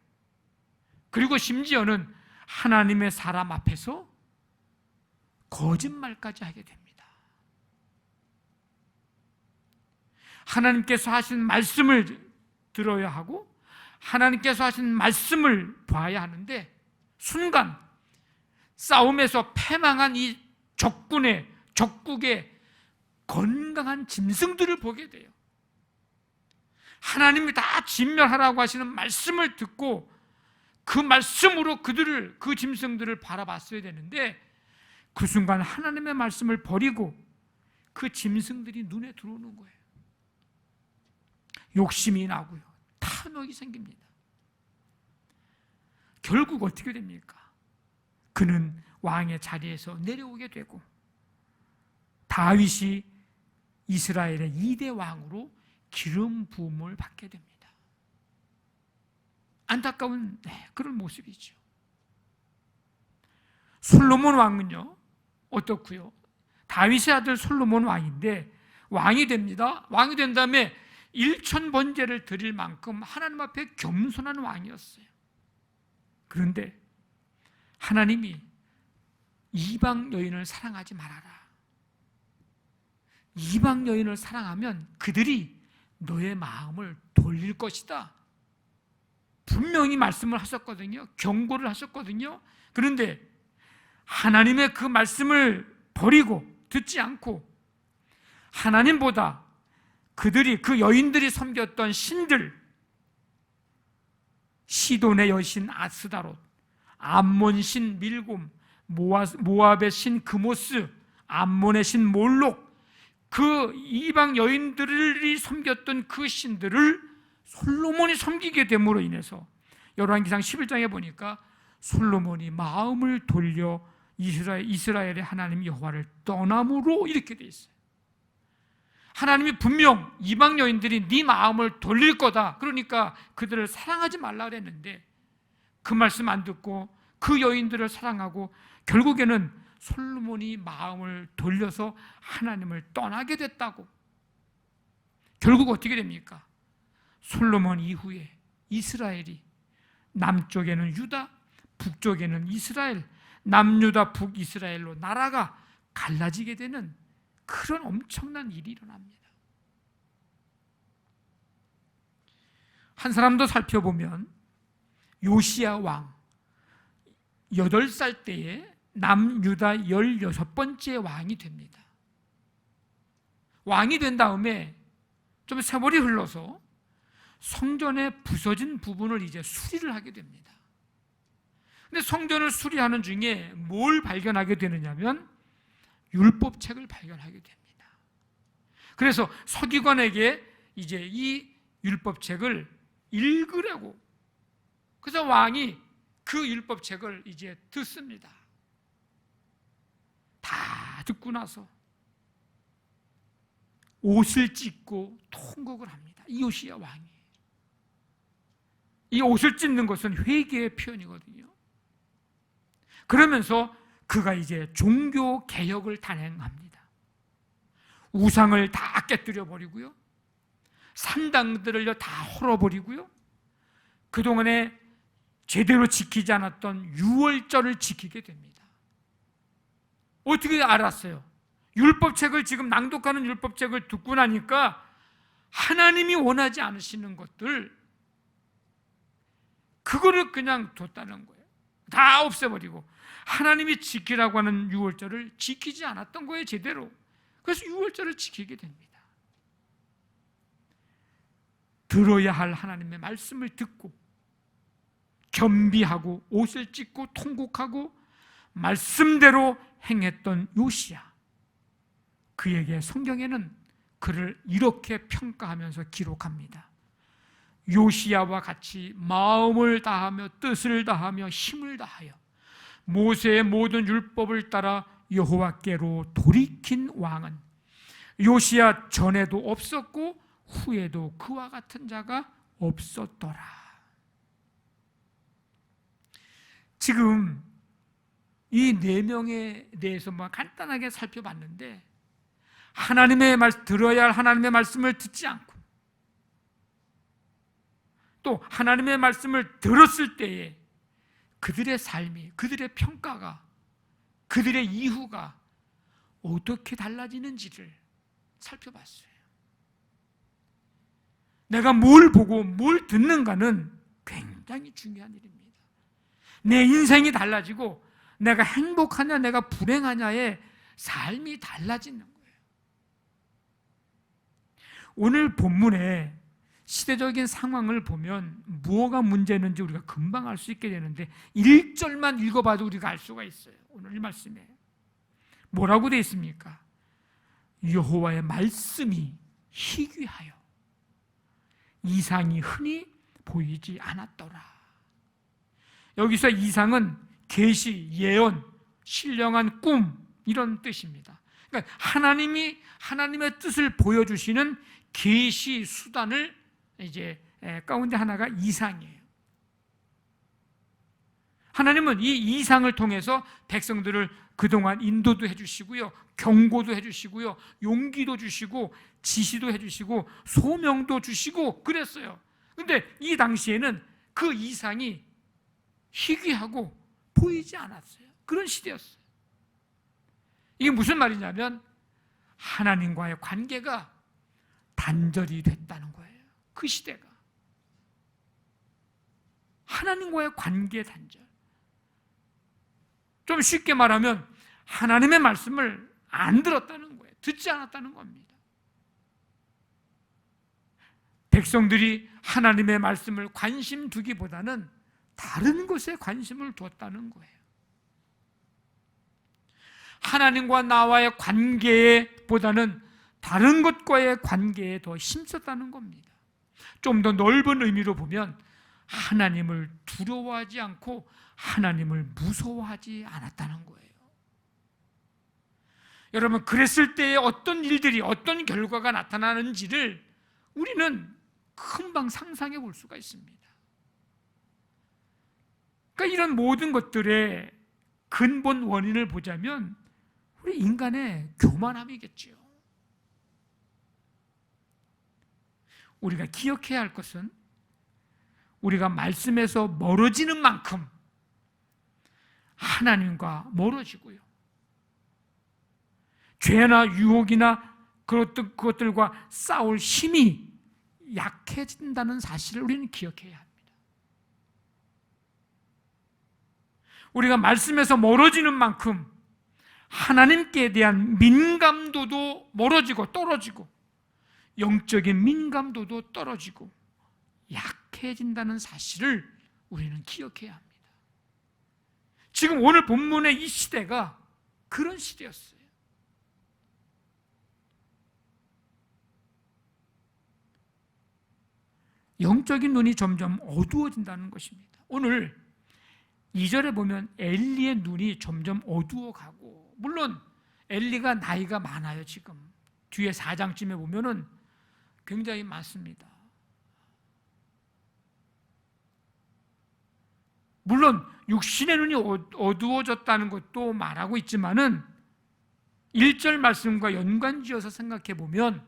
그리고 심지어는 하나님의 사람 앞에서 거짓말까지 하게 됩니다. 하나님께서 하신 말씀을 들어야 하고 하나님께서 하신 말씀을 봐야 하는데, 순간 싸움에서 패망한 이 적국의 건강한 짐승들을 보게 돼요. 하나님이 다 진멸하라고 하시는 말씀을 듣고 그 말씀으로 그 짐승들을 바라봤어야 되는데, 그 순간 하나님의 말씀을 버리고 그 짐승들이 눈에 들어오는 거예요. 욕심이 나고요, 탐욕이 생깁니다. 결국 어떻게 됩니까? 그는 왕의 자리에서 내려오게 되고 다윗이 이스라엘의 2대 왕으로 기름 부음을 받게 됩니다. 안타까운 그런 모습이죠. 솔로몬 왕은요 어떻고요? 다윗의 아들 솔로몬 왕인데 왕이 됩니다. 왕이 된 다음에 1000번제를 드릴 만큼 하나님 앞에 겸손한 왕이었어요. 그런데 하나님이 이방 여인을 사랑하지 말아라. 이방 여인을 사랑하면 그들이 너의 마음을 돌릴 것이다. 분명히 말씀을 하셨거든요. 경고를 하셨거든요. 그런데 하나님의 그 말씀을 버리고 듣지 않고 하나님보다 그 여인들이 섬겼던 신들, 시돈의 여신 아스다롯, 암몬 신 밀곰, 모압의 신 그모스, 암몬의 신 몰록, 그 이방 여인들이 섬겼던 그 신들을 솔로몬이 섬기게 됨으로 인해서 열왕기상 11장에 보니까 솔로몬이 마음을 돌려 이스라엘의 하나님 여호와를 떠남으로 이렇게 돼 있어요. 하나님이 분명 이방 여인들이 네 마음을 돌릴 거다, 그러니까 그들을 사랑하지 말라 그랬는데 그 말씀 안 듣고 그 여인들을 사랑하고 결국에는 솔로몬이 마음을 돌려서 하나님을 떠나게 됐다고. 결국 어떻게 됩니까? 솔로몬 이후에 이스라엘이 남쪽에는 유다, 북쪽에는 이스라엘, 남유다 북이스라엘로 나라가 갈라지게 되는 그런 엄청난 일이 일어납니다. 한 사람 더 살펴보면 요시야 왕, 8살 때에 남유다 16번째 왕이 됩니다. 왕이 된 다음에 좀 세월이 흘러서 성전의 부서진 부분을 이제 수리를 하게 됩니다. 근데 성전을 수리하는 중에 뭘 발견하게 되느냐면 율법책을 발견하게 됩니다. 그래서 서기관에게 이제 이 율법책을 읽으라고, 그래서 왕이 그 율법책을 이제 듣습니다. 다 듣고 나서 옷을 찢고 통곡을 합니다. 이 요시야 왕이. 이 옷을 찢는 것은 회개의 표현이거든요. 그러면서 그가 이제 종교 개혁을 단행합니다. 우상을 다 깨뜨려 버리고요, 산당들을 다 헐어버리고요, 그동안에 제대로 지키지 않았던 유월절을 지키게 됩니다. 어떻게 알았어요? 율법책을 지금 낭독하는 율법책을 듣고 나니까 하나님이 원하지 않으시는 것들, 그거를 그냥 뒀다는 거예요. 다 없애버리고 하나님이 지키라고 하는 유월절을 지키지 않았던 거예요, 제대로. 그래서 유월절을 지키게 됩니다. 들어야 할 하나님의 말씀을 듣고 겸비하고 옷을 찢고 통곡하고 말씀대로 행했던 요시야, 그에게 성경에는 그를 이렇게 평가하면서 기록합니다. 요시야와 같이 마음을 다하며 뜻을 다하며 힘을 다하여 모세의 모든 율법을 따라 여호와께로 돌이킨 왕은 요시야 전에도 없었고 후에도 그와 같은 자가 없었더라. 지금 이 4명에 대해서만 간단하게 살펴봤는데, 하나님의 들어야 할 하나님의 말씀을 듣지 않고 또 하나님의 말씀을 들었을 때에 그들의 삶이, 그들의 평가가, 그들의 이후가 어떻게 달라지는지를 살펴봤어요. 내가 뭘 보고 뭘 듣는가는 굉장히 중요한 일입니다. 내 인생이 달라지고 내가 행복하냐 내가 불행하냐의 삶이 달라지는 거예요. 오늘 본문에 시대적인 상황을 보면 무엇가 문제였는지 우리가 금방 알 수 있게 되는데 1절만 읽어봐도 우리가 알 수가 있어요. 오늘 이 말씀에 뭐라고 되어 있습니까? 여호와의 말씀이 희귀하여 이상이 흔히 보이지 않았더라. 여기서 이상은 계시, 예언, 신령한 꿈, 이런 뜻입니다. 그러니까 하나님의 뜻을 보여주시는 계시 수단을 이제 가운데 하나가 이상이에요. 하나님은 이 이상을 통해서 백성들을 그동안 인도도 해주시고요, 경고도 해주시고요, 용기도 주시고 지시도 해주시고 소명도 주시고 그랬어요. 근데 이 당시에는 그 이상이 희귀하고 보이지 않았어요. 그런 시대였어요. 이게 무슨 말이냐면 하나님과의 관계가 단절이 됐다는 거예요. 그 시대가 하나님과의 관계 단절. 좀 쉽게 말하면 하나님의 말씀을 안 들었다는 거예요. 듣지 않았다는 겁니다. 백성들이 하나님의 말씀을 관심 두기보다는 다른 것에 관심을 두었다는 거예요. 하나님과 나와의 관계보다는 다른 것과의 관계에 더 힘썼다는 겁니다. 좀 더 넓은 의미로 보면 하나님을 두려워하지 않고 하나님을 무서워하지 않았다는 거예요. 여러분, 그랬을 때에 어떤 일들이, 어떤 결과가 나타나는지를 우리는 금방 상상해 볼 수가 있습니다. 그러니까 이런 모든 것들의 근본 원인을 보자면 우리 인간의 교만함이겠지요. 우리가 기억해야 할 것은 우리가 말씀에서 멀어지는 만큼 하나님과 멀어지고요, 죄나 유혹이나 그것들과 싸울 힘이 약해진다는 사실을 우리는 기억해야 합니다. 우리가 말씀에서 멀어지는 만큼 하나님께 대한 민감도도 멀어지고 떨어지고 영적인 민감도도 떨어지고 약해진다는 사실을 우리는 기억해야 합니다. 지금 오늘 본문의 이 시대가 그런 시대였어요. 영적인 눈이 점점 어두워진다는 것입니다. 오늘 2절에 보면 엘리의 눈이 점점 어두워가고, 물론 엘리가 나이가 많아요. 지금 뒤에 4장쯤에 보면은 굉장히 많습니다. 물론 육신의 눈이 어두워졌다는 것도 말하고 있지만은 1절 말씀과 연관지어서 생각해 보면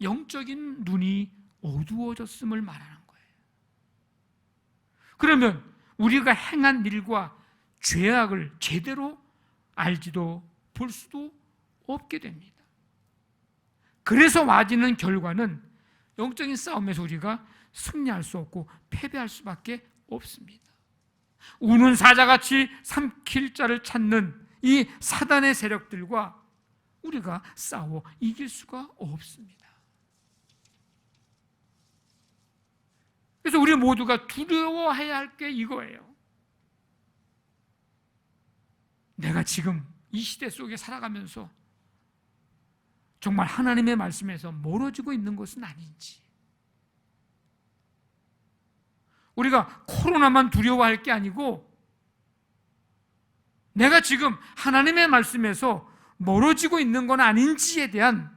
영적인 눈이 어두워졌음을 말하는 거예요. 그러면 우리가 행한 일과 죄악을 제대로 알지도 볼 수도 없게 됩니다. 그래서 와지는 결과는 영적인 싸움에서 우리가 승리할 수 없고 패배할 수밖에 없습니다. 우는 사자같이 삼킬 자를 찾는 이 사단의 세력들과 우리가 싸워 이길 수가 없습니다. 그래서 우리 모두가 두려워해야 할 게 이거예요. 내가 지금 이 시대 속에 살아가면서 정말 하나님의 말씀에서 멀어지고 있는 것은 아닌지, 우리가 코로나만 두려워할 게 아니고 내가 지금 하나님의 말씀에서 멀어지고 있는 건 아닌지에 대한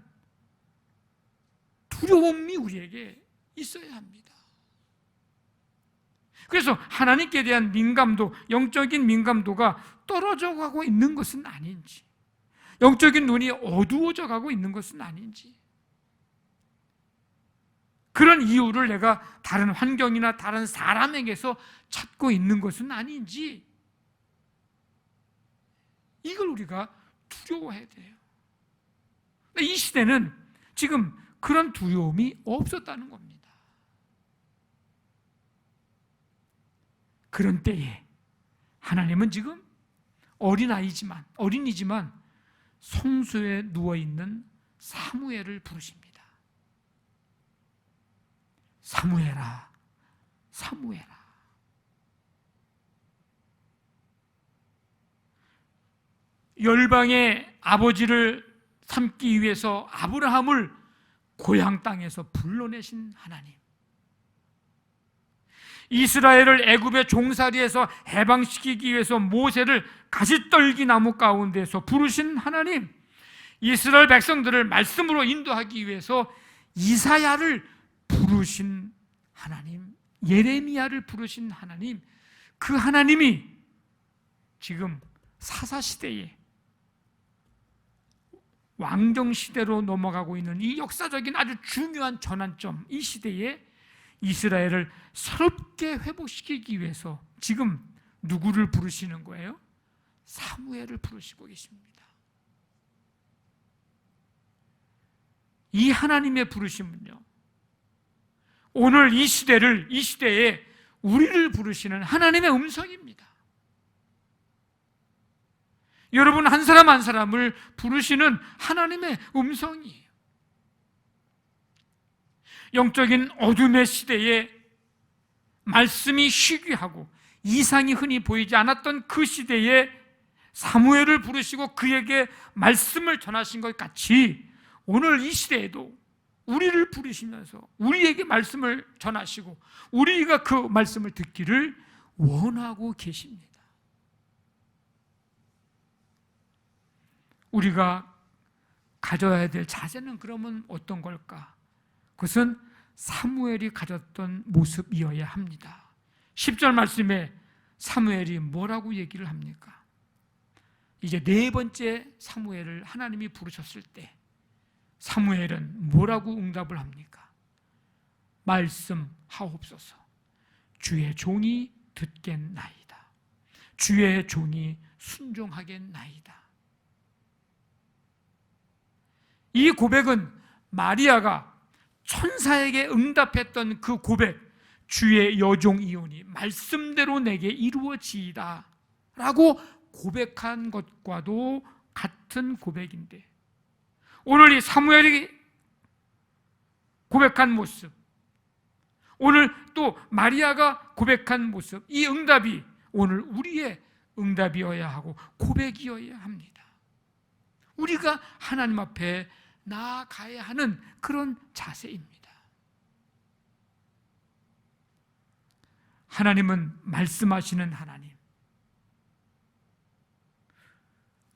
두려움이 우리에게 있어야 합니다. 그래서 하나님께 대한 민감도, 영적인 민감도가 떨어져 가고 있는 것은 아닌지, 영적인 눈이 어두워져 가고 있는 것은 아닌지, 그런 이유를 내가 다른 환경이나 다른 사람에게서 찾고 있는 것은 아닌지, 이걸 우리가 두려워해야 돼요. 이 시대는 지금 그런 두려움이 없었다는 겁니다. 그런 때에 하나님은 지금 어린이지만 성소에 누워있는 사무엘을 부르십니다. 사무엘아, 사무엘아. 열방의 아버지를 삼기 위해서 아브라함을 고향 땅에서 불러내신 하나님, 이스라엘을 애굽의 종살이에서 해방시키기 위해서 모세를 가시떨기 나무 가운데서 부르신 하나님, 이스라엘 백성들을 말씀으로 인도하기 위해서 이사야를 부르신 하나님, 예레미야를 부르신 하나님, 그 하나님이 지금 사사시대에 왕정시대로 넘어가고 있는 이 역사적인 아주 중요한 전환점, 이 시대에 이스라엘을 새롭게 회복시키기 위해서 지금 누구를 부르시는 거예요? 사무엘을 부르시고 계십니다. 이 하나님의 부르심은요, 오늘 이 시대에 우리를 부르시는 하나님의 음성입니다. 여러분 한 사람 한 사람을 부르시는 하나님의 음성이에요. 영적인 어둠의 시대에 말씀이 희귀하고 이상이 흔히 보이지 않았던 그 시대에 사무엘을 부르시고 그에게 말씀을 전하신 것 같이 오늘 이 시대에도 우리를 부르시면서 우리에게 말씀을 전하시고 우리가 그 말씀을 듣기를 원하고 계십니다. 우리가 가져야 될 자세는 그러면 어떤 걸까? 그것은 사무엘이 가졌던 모습이어야 합니다. 10절 말씀에 사무엘이 뭐라고 얘기를 합니까? 이제 네 번째 사무엘을 하나님이 부르셨을 때 사무엘은 뭐라고 응답을 합니까? 말씀하옵소서. 주의 종이 듣겠나이다. 주의 종이 순종하겠나이다. 이 고백은 마리아가 천사에게 응답했던 그 고백, 주의 여종 이온이 말씀대로 내게 이루어지이다 라고 고백한 것과도 같은 고백인데, 오늘 이 사무엘이 고백한 모습, 오늘 또 마리아가 고백한 모습, 이 응답이 오늘 우리의 응답이어야 하고 고백이어야 합니다. 우리가 하나님 앞에 나아가야 하는 그런 자세입니다. 하나님은 말씀하시는 하나님,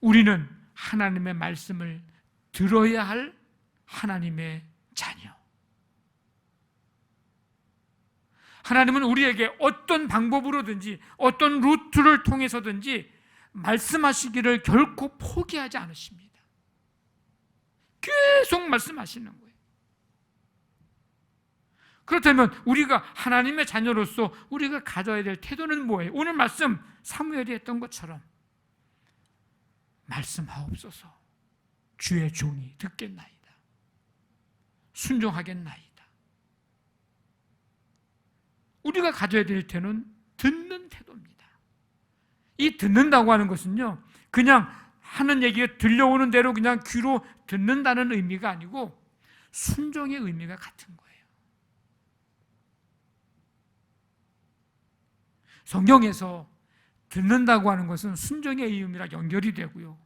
우리는 하나님의 말씀을 들어야 할 하나님의 자녀. 하나님은 우리에게 어떤 방법으로든지 어떤 루트를 통해서든지 말씀하시기를 결코 포기하지 않으십니다. 계속 말씀하시는 거예요. 그렇다면 우리가 하나님의 자녀로서 우리가 가져야 될 태도는 뭐예요? 오늘 말씀 사무엘이 했던 것처럼 말씀하옵소서, 주의 종이 듣겠나이다, 순종하겠나이다. 우리가 가져야 될 태도는 듣는 태도입니다. 이 듣는다고 하는 것은요, 그냥 하는 얘기가 들려오는 대로 그냥 귀로 듣는다는 의미가 아니고 순종의 의미가 같은 거예요. 성경에서 듣는다고 하는 것은 순종의 의미랑 연결이 되고요,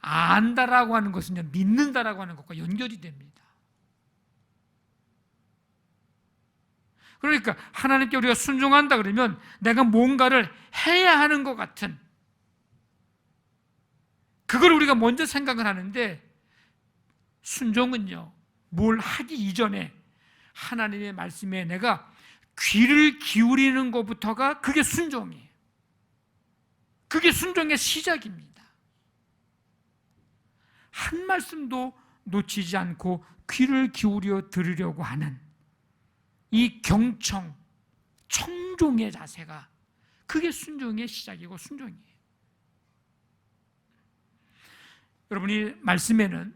안다라고 하는 것은 믿는다라고 하는 것과 연결이 됩니다. 그러니까 하나님께 우리가 순종한다 그러면 내가 뭔가를 해야 하는 것 같은, 그걸 우리가 먼저 생각을 하는데, 순종은요, 뭘 하기 이전에 하나님의 말씀에 내가 귀를 기울이는 것부터가 그게 순종이에요. 그게 순종의 시작입니다. 한 말씀도 놓치지 않고 귀를 기울여 들으려고 하는 이 경청, 청종의 자세가, 그게 순종의 시작이고 순종이에요. 여러분이 말씀에는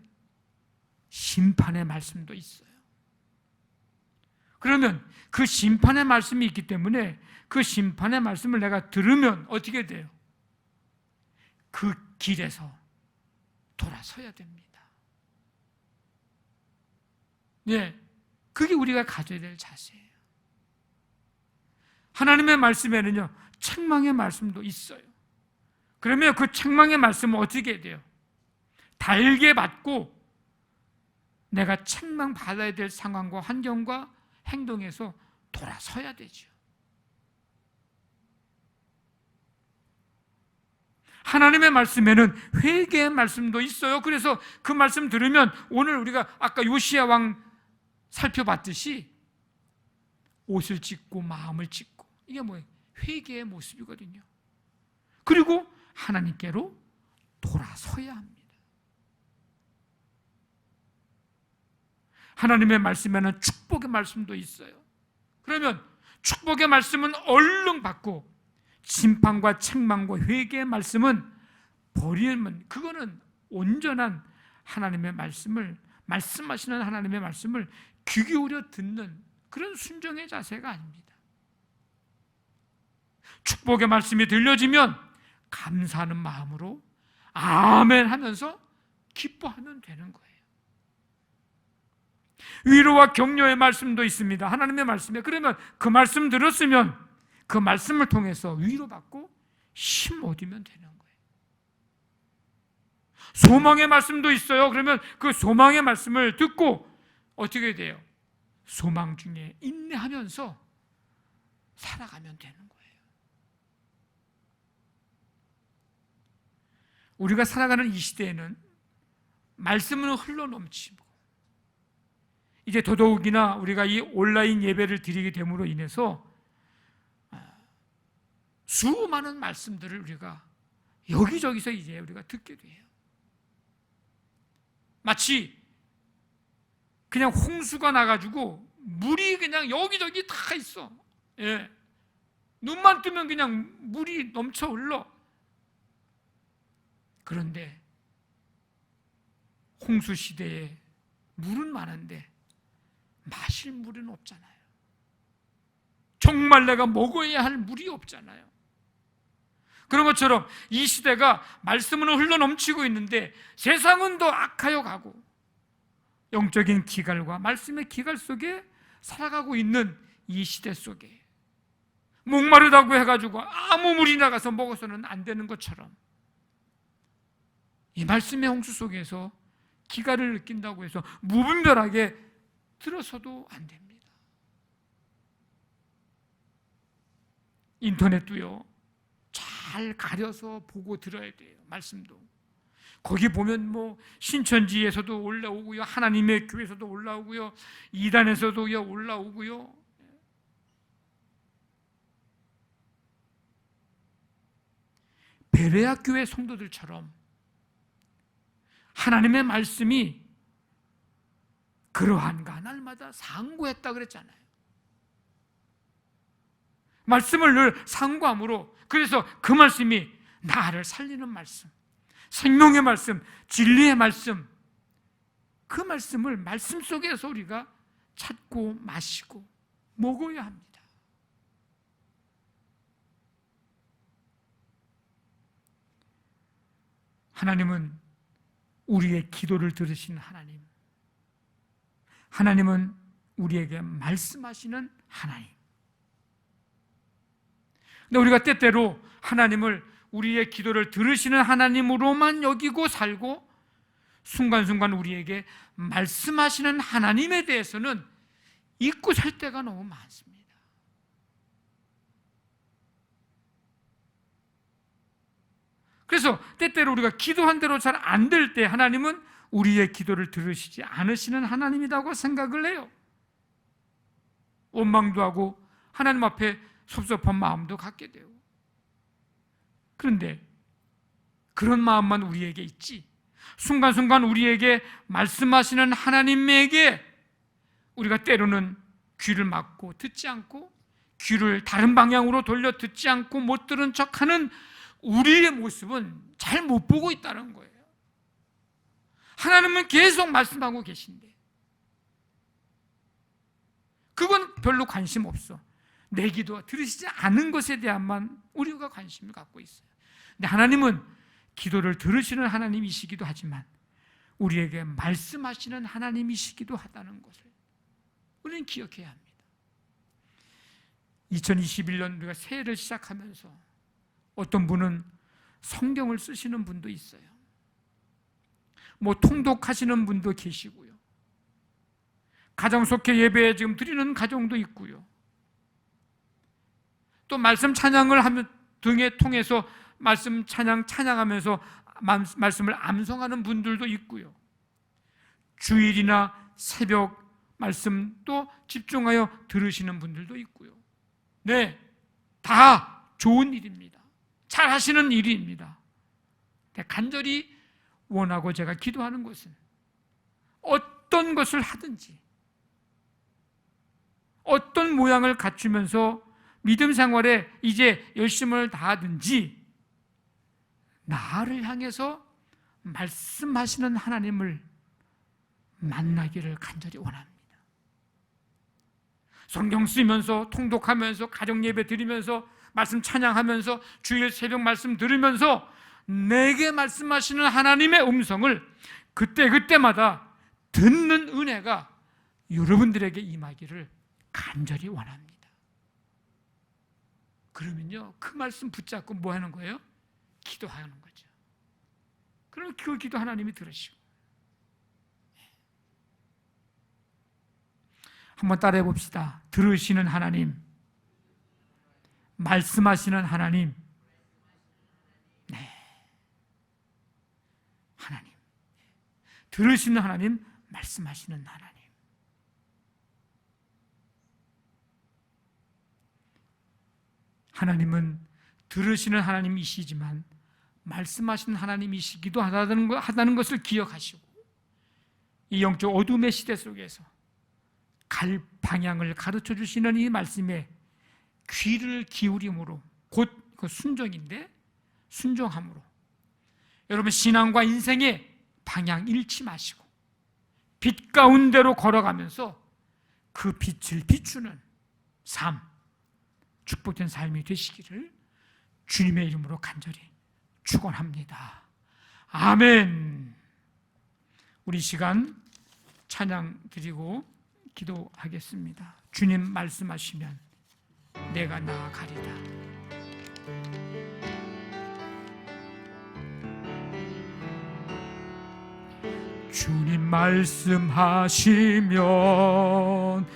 심판의 말씀도 있어요. 그러면 그 심판의 말씀이 있기 때문에 그 심판의 말씀을 내가 들으면 어떻게 돼요? 그 길에서 돌아서야 됩니다. 네, 그게 우리가 가져야 될 자세예요. 하나님의 말씀에는요, 책망의 말씀도 있어요. 그러면 그 책망의 말씀은 어떻게 돼요? 달게 받고 내가 책망받아야 될 상황과 환경과 행동에서 돌아서야 되죠. 하나님의 말씀에는 회개의 말씀도 있어요. 그래서 그 말씀 들으면 오늘 우리가 아까 요시야 왕 살펴봤듯이 옷을 찢고 마음을 찢고, 이게 뭐예요? 회개의 모습이거든요. 그리고 하나님께로 돌아서야 합니다. 하나님의 말씀에는 축복의 말씀도 있어요. 그러면 축복의 말씀은 얼른 받고 심판과 책망과 회개의 말씀은 버리면, 그거는 온전한 하나님의 말씀을, 말씀하시는 하나님의 말씀을 귀 기울여 듣는 그런 순종의 자세가 아닙니다. 축복의 말씀이 들려지면 감사하는 마음으로 아멘 하면서 기뻐하면 되는 거예요. 위로와 격려의 말씀도 있습니다. 하나님의 말씀에. 그러면 그 말씀 들었으면 그 말씀을 통해서 위로받고 힘 얻으면 되는 거예요. 소망의 말씀도 있어요. 그러면 그 소망의 말씀을 듣고 어떻게 돼요? 소망 중에 인내하면서 살아가면 되는 거예요. 우리가 살아가는 이 시대에는 말씀은 흘러넘치고, 이제 더더욱이나 우리가 이 온라인 예배를 드리게 됨으로 인해서 수많은 말씀들을 우리가 여기저기서 이제 우리가 듣게 돼요. 마치 그냥 홍수가 나가지고 물이 그냥 여기저기 다 있어. 예. 눈만 뜨면 그냥 물이 넘쳐 흘러. 그런데 홍수 시대에 물은 많은데 마실 물은 없잖아요. 정말 내가 먹어야 할 물이 없잖아요. 그런 것처럼 이 시대가 말씀으로 흘러넘치고 있는데 세상은 더 악하여 가고 영적인 기갈과 말씀의 기갈 속에 살아가고 있는 이 시대 속에 목마르다고 해가지고 아무 물이 나가서 먹어서는 안 되는 것처럼 이 말씀의 홍수 속에서 기갈을 느낀다고 해서 무분별하게 들어서도 안 됩니다. 인터넷도요, 잘 가려서 보고 들어야 돼요. 말씀도 거기 보면 뭐 신천지에서도 올라오고요, 하나님의 교회에서도 올라오고요, 이단에서도 올라오고요. 베레아 교회 성도들처럼 하나님의 말씀이 그러한가 날마다 상고했다 그랬잖아요. 말씀을 늘 상고함으로, 그래서 그 말씀이 나를 살리는 말씀, 생명의 말씀, 진리의 말씀, 그 말씀을 말씀 속에서 우리가 찾고 마시고 먹어야 합니다. 하나님은 우리의 기도를 들으시는 하나님, 하나님은 우리에게 말씀하시는 하나님. 근데 우리가 때때로 하나님을 우리의 기도를 들으시는 하나님으로만 여기고 살고 순간순간 우리에게 말씀하시는 하나님에 대해서는 잊고 살 때가 너무 많습니다. 그래서 때때로 우리가 기도한 대로 잘 안 될 때 하나님은 우리의 기도를 들으시지 않으시는 하나님이라고 생각을 해요. 원망도 하고 하나님 앞에 섭섭한 마음도 갖게 돼요. 그런데 그런 마음만 우리에게 있지, 순간순간 우리에게 말씀하시는 하나님에게 우리가 때로는 귀를 막고 듣지 않고 귀를 다른 방향으로 돌려 듣지 않고 못 들은 척하는 우리의 모습은 잘 못 보고 있다는 거예요. 하나님은 계속 말씀하고 계신데 그건 별로 관심 없어. 내 기도가 들으시지 않은 것에 대한만 우리가 관심을 갖고 있어요. 근데 하나님은 기도를 들으시는 하나님이시기도 하지만 우리에게 말씀하시는 하나님이시기도 하다는 것을 우리는 기억해야 합니다. 2021년 우리가 새해를 시작하면서 어떤 분은 성경을 쓰시는 분도 있어요. 뭐 통독하시는 분도 계시고요. 가정 속회 예배에 지금 드리는 가정도 있고요. 또 말씀 찬양을 하면 등에 통해서 말씀 찬양하면서 말씀을 암송하는 분들도 있고요. 주일이나 새벽 말씀도 집중하여 들으시는 분들도 있고요. 네, 다 좋은 일입니다. 잘 하시는 일입니다. 간절히 원하고 제가 기도하는 것은 어떤 것을 하든지 어떤 모양을 갖추면서 믿음 생활에 이제 열심을 다하든지 나를 향해서 말씀하시는 하나님을 만나기를 간절히 원합니다. 성경 쓰면서 통독하면서 가정 예배 드리면서 말씀 찬양하면서 주일 새벽 말씀 들으면서 내게 말씀하시는 하나님의 음성을 그때마다 듣는 은혜가 여러분들에게 임하기를 간절히 원합니다. 그러면요, 그 말씀 붙잡고 뭐 하는 거예요? 기도하는 거죠. 그럼 그 기도 하나님이 들으시고. 한번 따라해 봅시다. 들으시는 하나님, 말씀하시는 하나님, 네, 하나님, 들으시는 하나님, 말씀하시는 하나님. 하나님은 들으시는 하나님이시지만 말씀하시는 하나님이시기도 하다는 것을 기억하시고 이 영적 어둠의 시대 속에서 갈 방향을 가르쳐 주시는 이 말씀에 귀를 기울임으로, 곧 그 순종인데 순종함으로 여러분 신앙과 인생의 방향 잃지 마시고 빛 가운데로 걸어가면서 그 빛을 비추는 삶, 축복된 삶이 되시기를 주님의 이름으로 간절히 축원합니다. 아멘. 우리 시간 찬양 드리고 기도하겠습니다. 주님 말씀하시면 내가 나아가리다. 주님 말씀하시면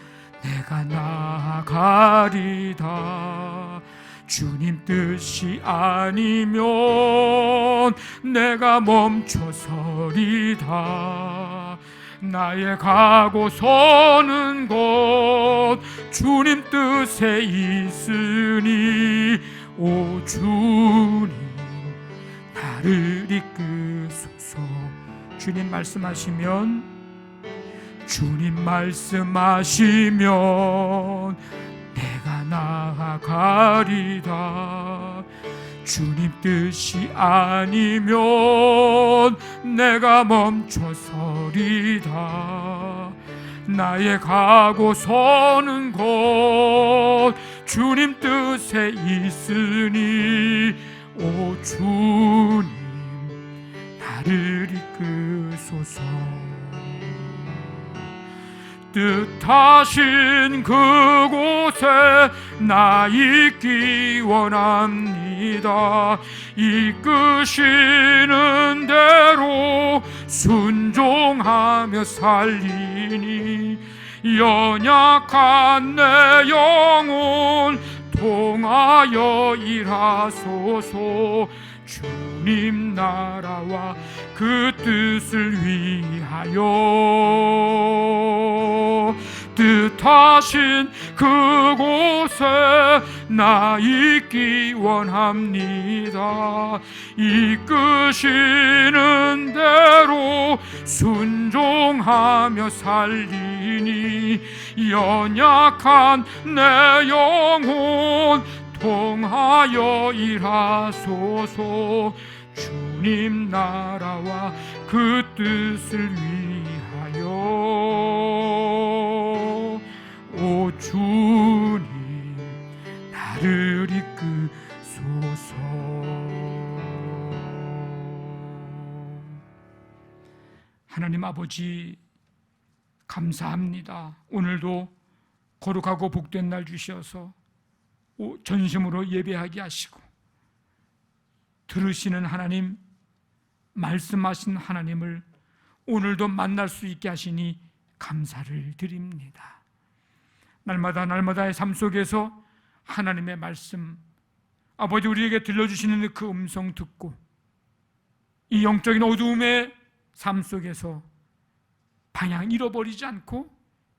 내가 나아가리다. 주님 뜻이 아니면 내가 멈춰서리다. 나의 가고 서는 곳 주님 뜻에 있으니 오 주님 나를 이끄소서. 주님 말씀하시면 내가 나아가리다. 주님 뜻이 아니면 내가 멈춰서리다. 나의 가고 서는 곳 주님 뜻에 있으니 오 주님 나를 이끄소서. 뜻하신 그곳에 나 있기 원합니다. 이끄시는 대로 순종하며 살리니 연약한 내 영혼 통하여 일하소서. 주님 나라와 그 뜻을 위하여 뜻하신 그곳에 나 있기 원합니다. 이끄시는 대로 순종하며 살리니 연약한 내 영혼 통하여 일하소서. 주님 나라와 그 뜻을 위하여 오 주님 나를 이끄소서. 하나님 아버지 감사합니다. 오늘도 거룩하고 복된 날 주셔서 전심으로 예배하게 하시고 들으시는 하나님, 말씀하신 하나님을 오늘도 만날 수 있게 하시니 감사를 드립니다. 날마다의 삶 속에서 하나님의 말씀, 아버지 우리에게 들려주시는 그 음성 듣고 이 영적인 어두움의 삶 속에서 방향 잃어버리지 않고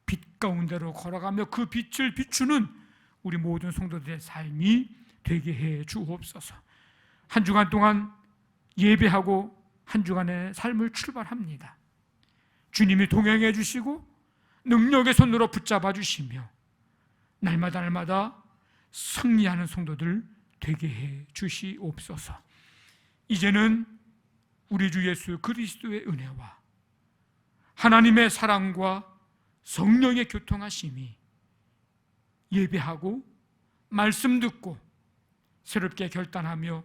빛 가운데로 걸어가며 그 빛을 비추는 우리 모든 성도들의 삶이 되게 해 주옵소서. 한 주간 동안 예배하고 한 주간의 삶을 출발합니다. 주님이 동행해 주시고 능력의 손으로 붙잡아 주시며 날마다 승리하는 성도들 되게 해 주시옵소서. 이제는 우리 주 예수 그리스도의 은혜와 하나님의 사랑과 성령의 교통하심이 예배하고 말씀 듣고 새롭게 결단하며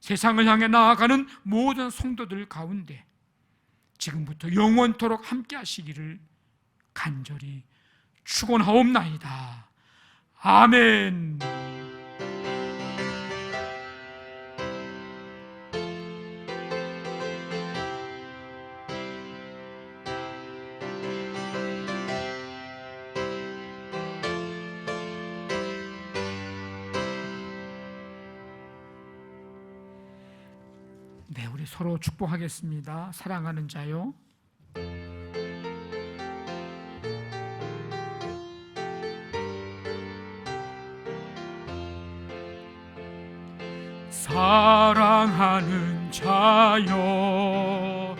세상을 향해 나아가는 모든 성도들 가운데 지금부터 영원토록 함께 하시기를 간절히 축원하옵나이다. 아멘. 네, 우리 서로 축복하겠습니다. 사랑하는 자요, 사랑하는 자여,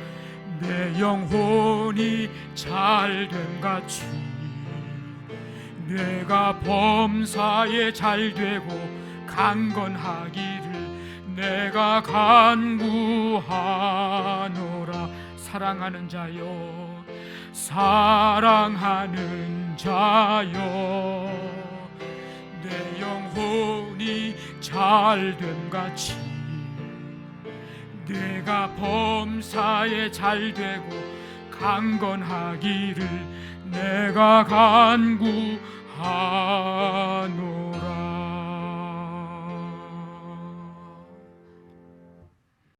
내 영혼이 잘됨같이 내가 범사에 잘되고 강건하기를 내가 간구하노라. 사랑하는 자여, 사랑하는 자여, 내 영혼 잘됨 같이 내가 범사에 잘되고 강건하기를 내가 간구하노.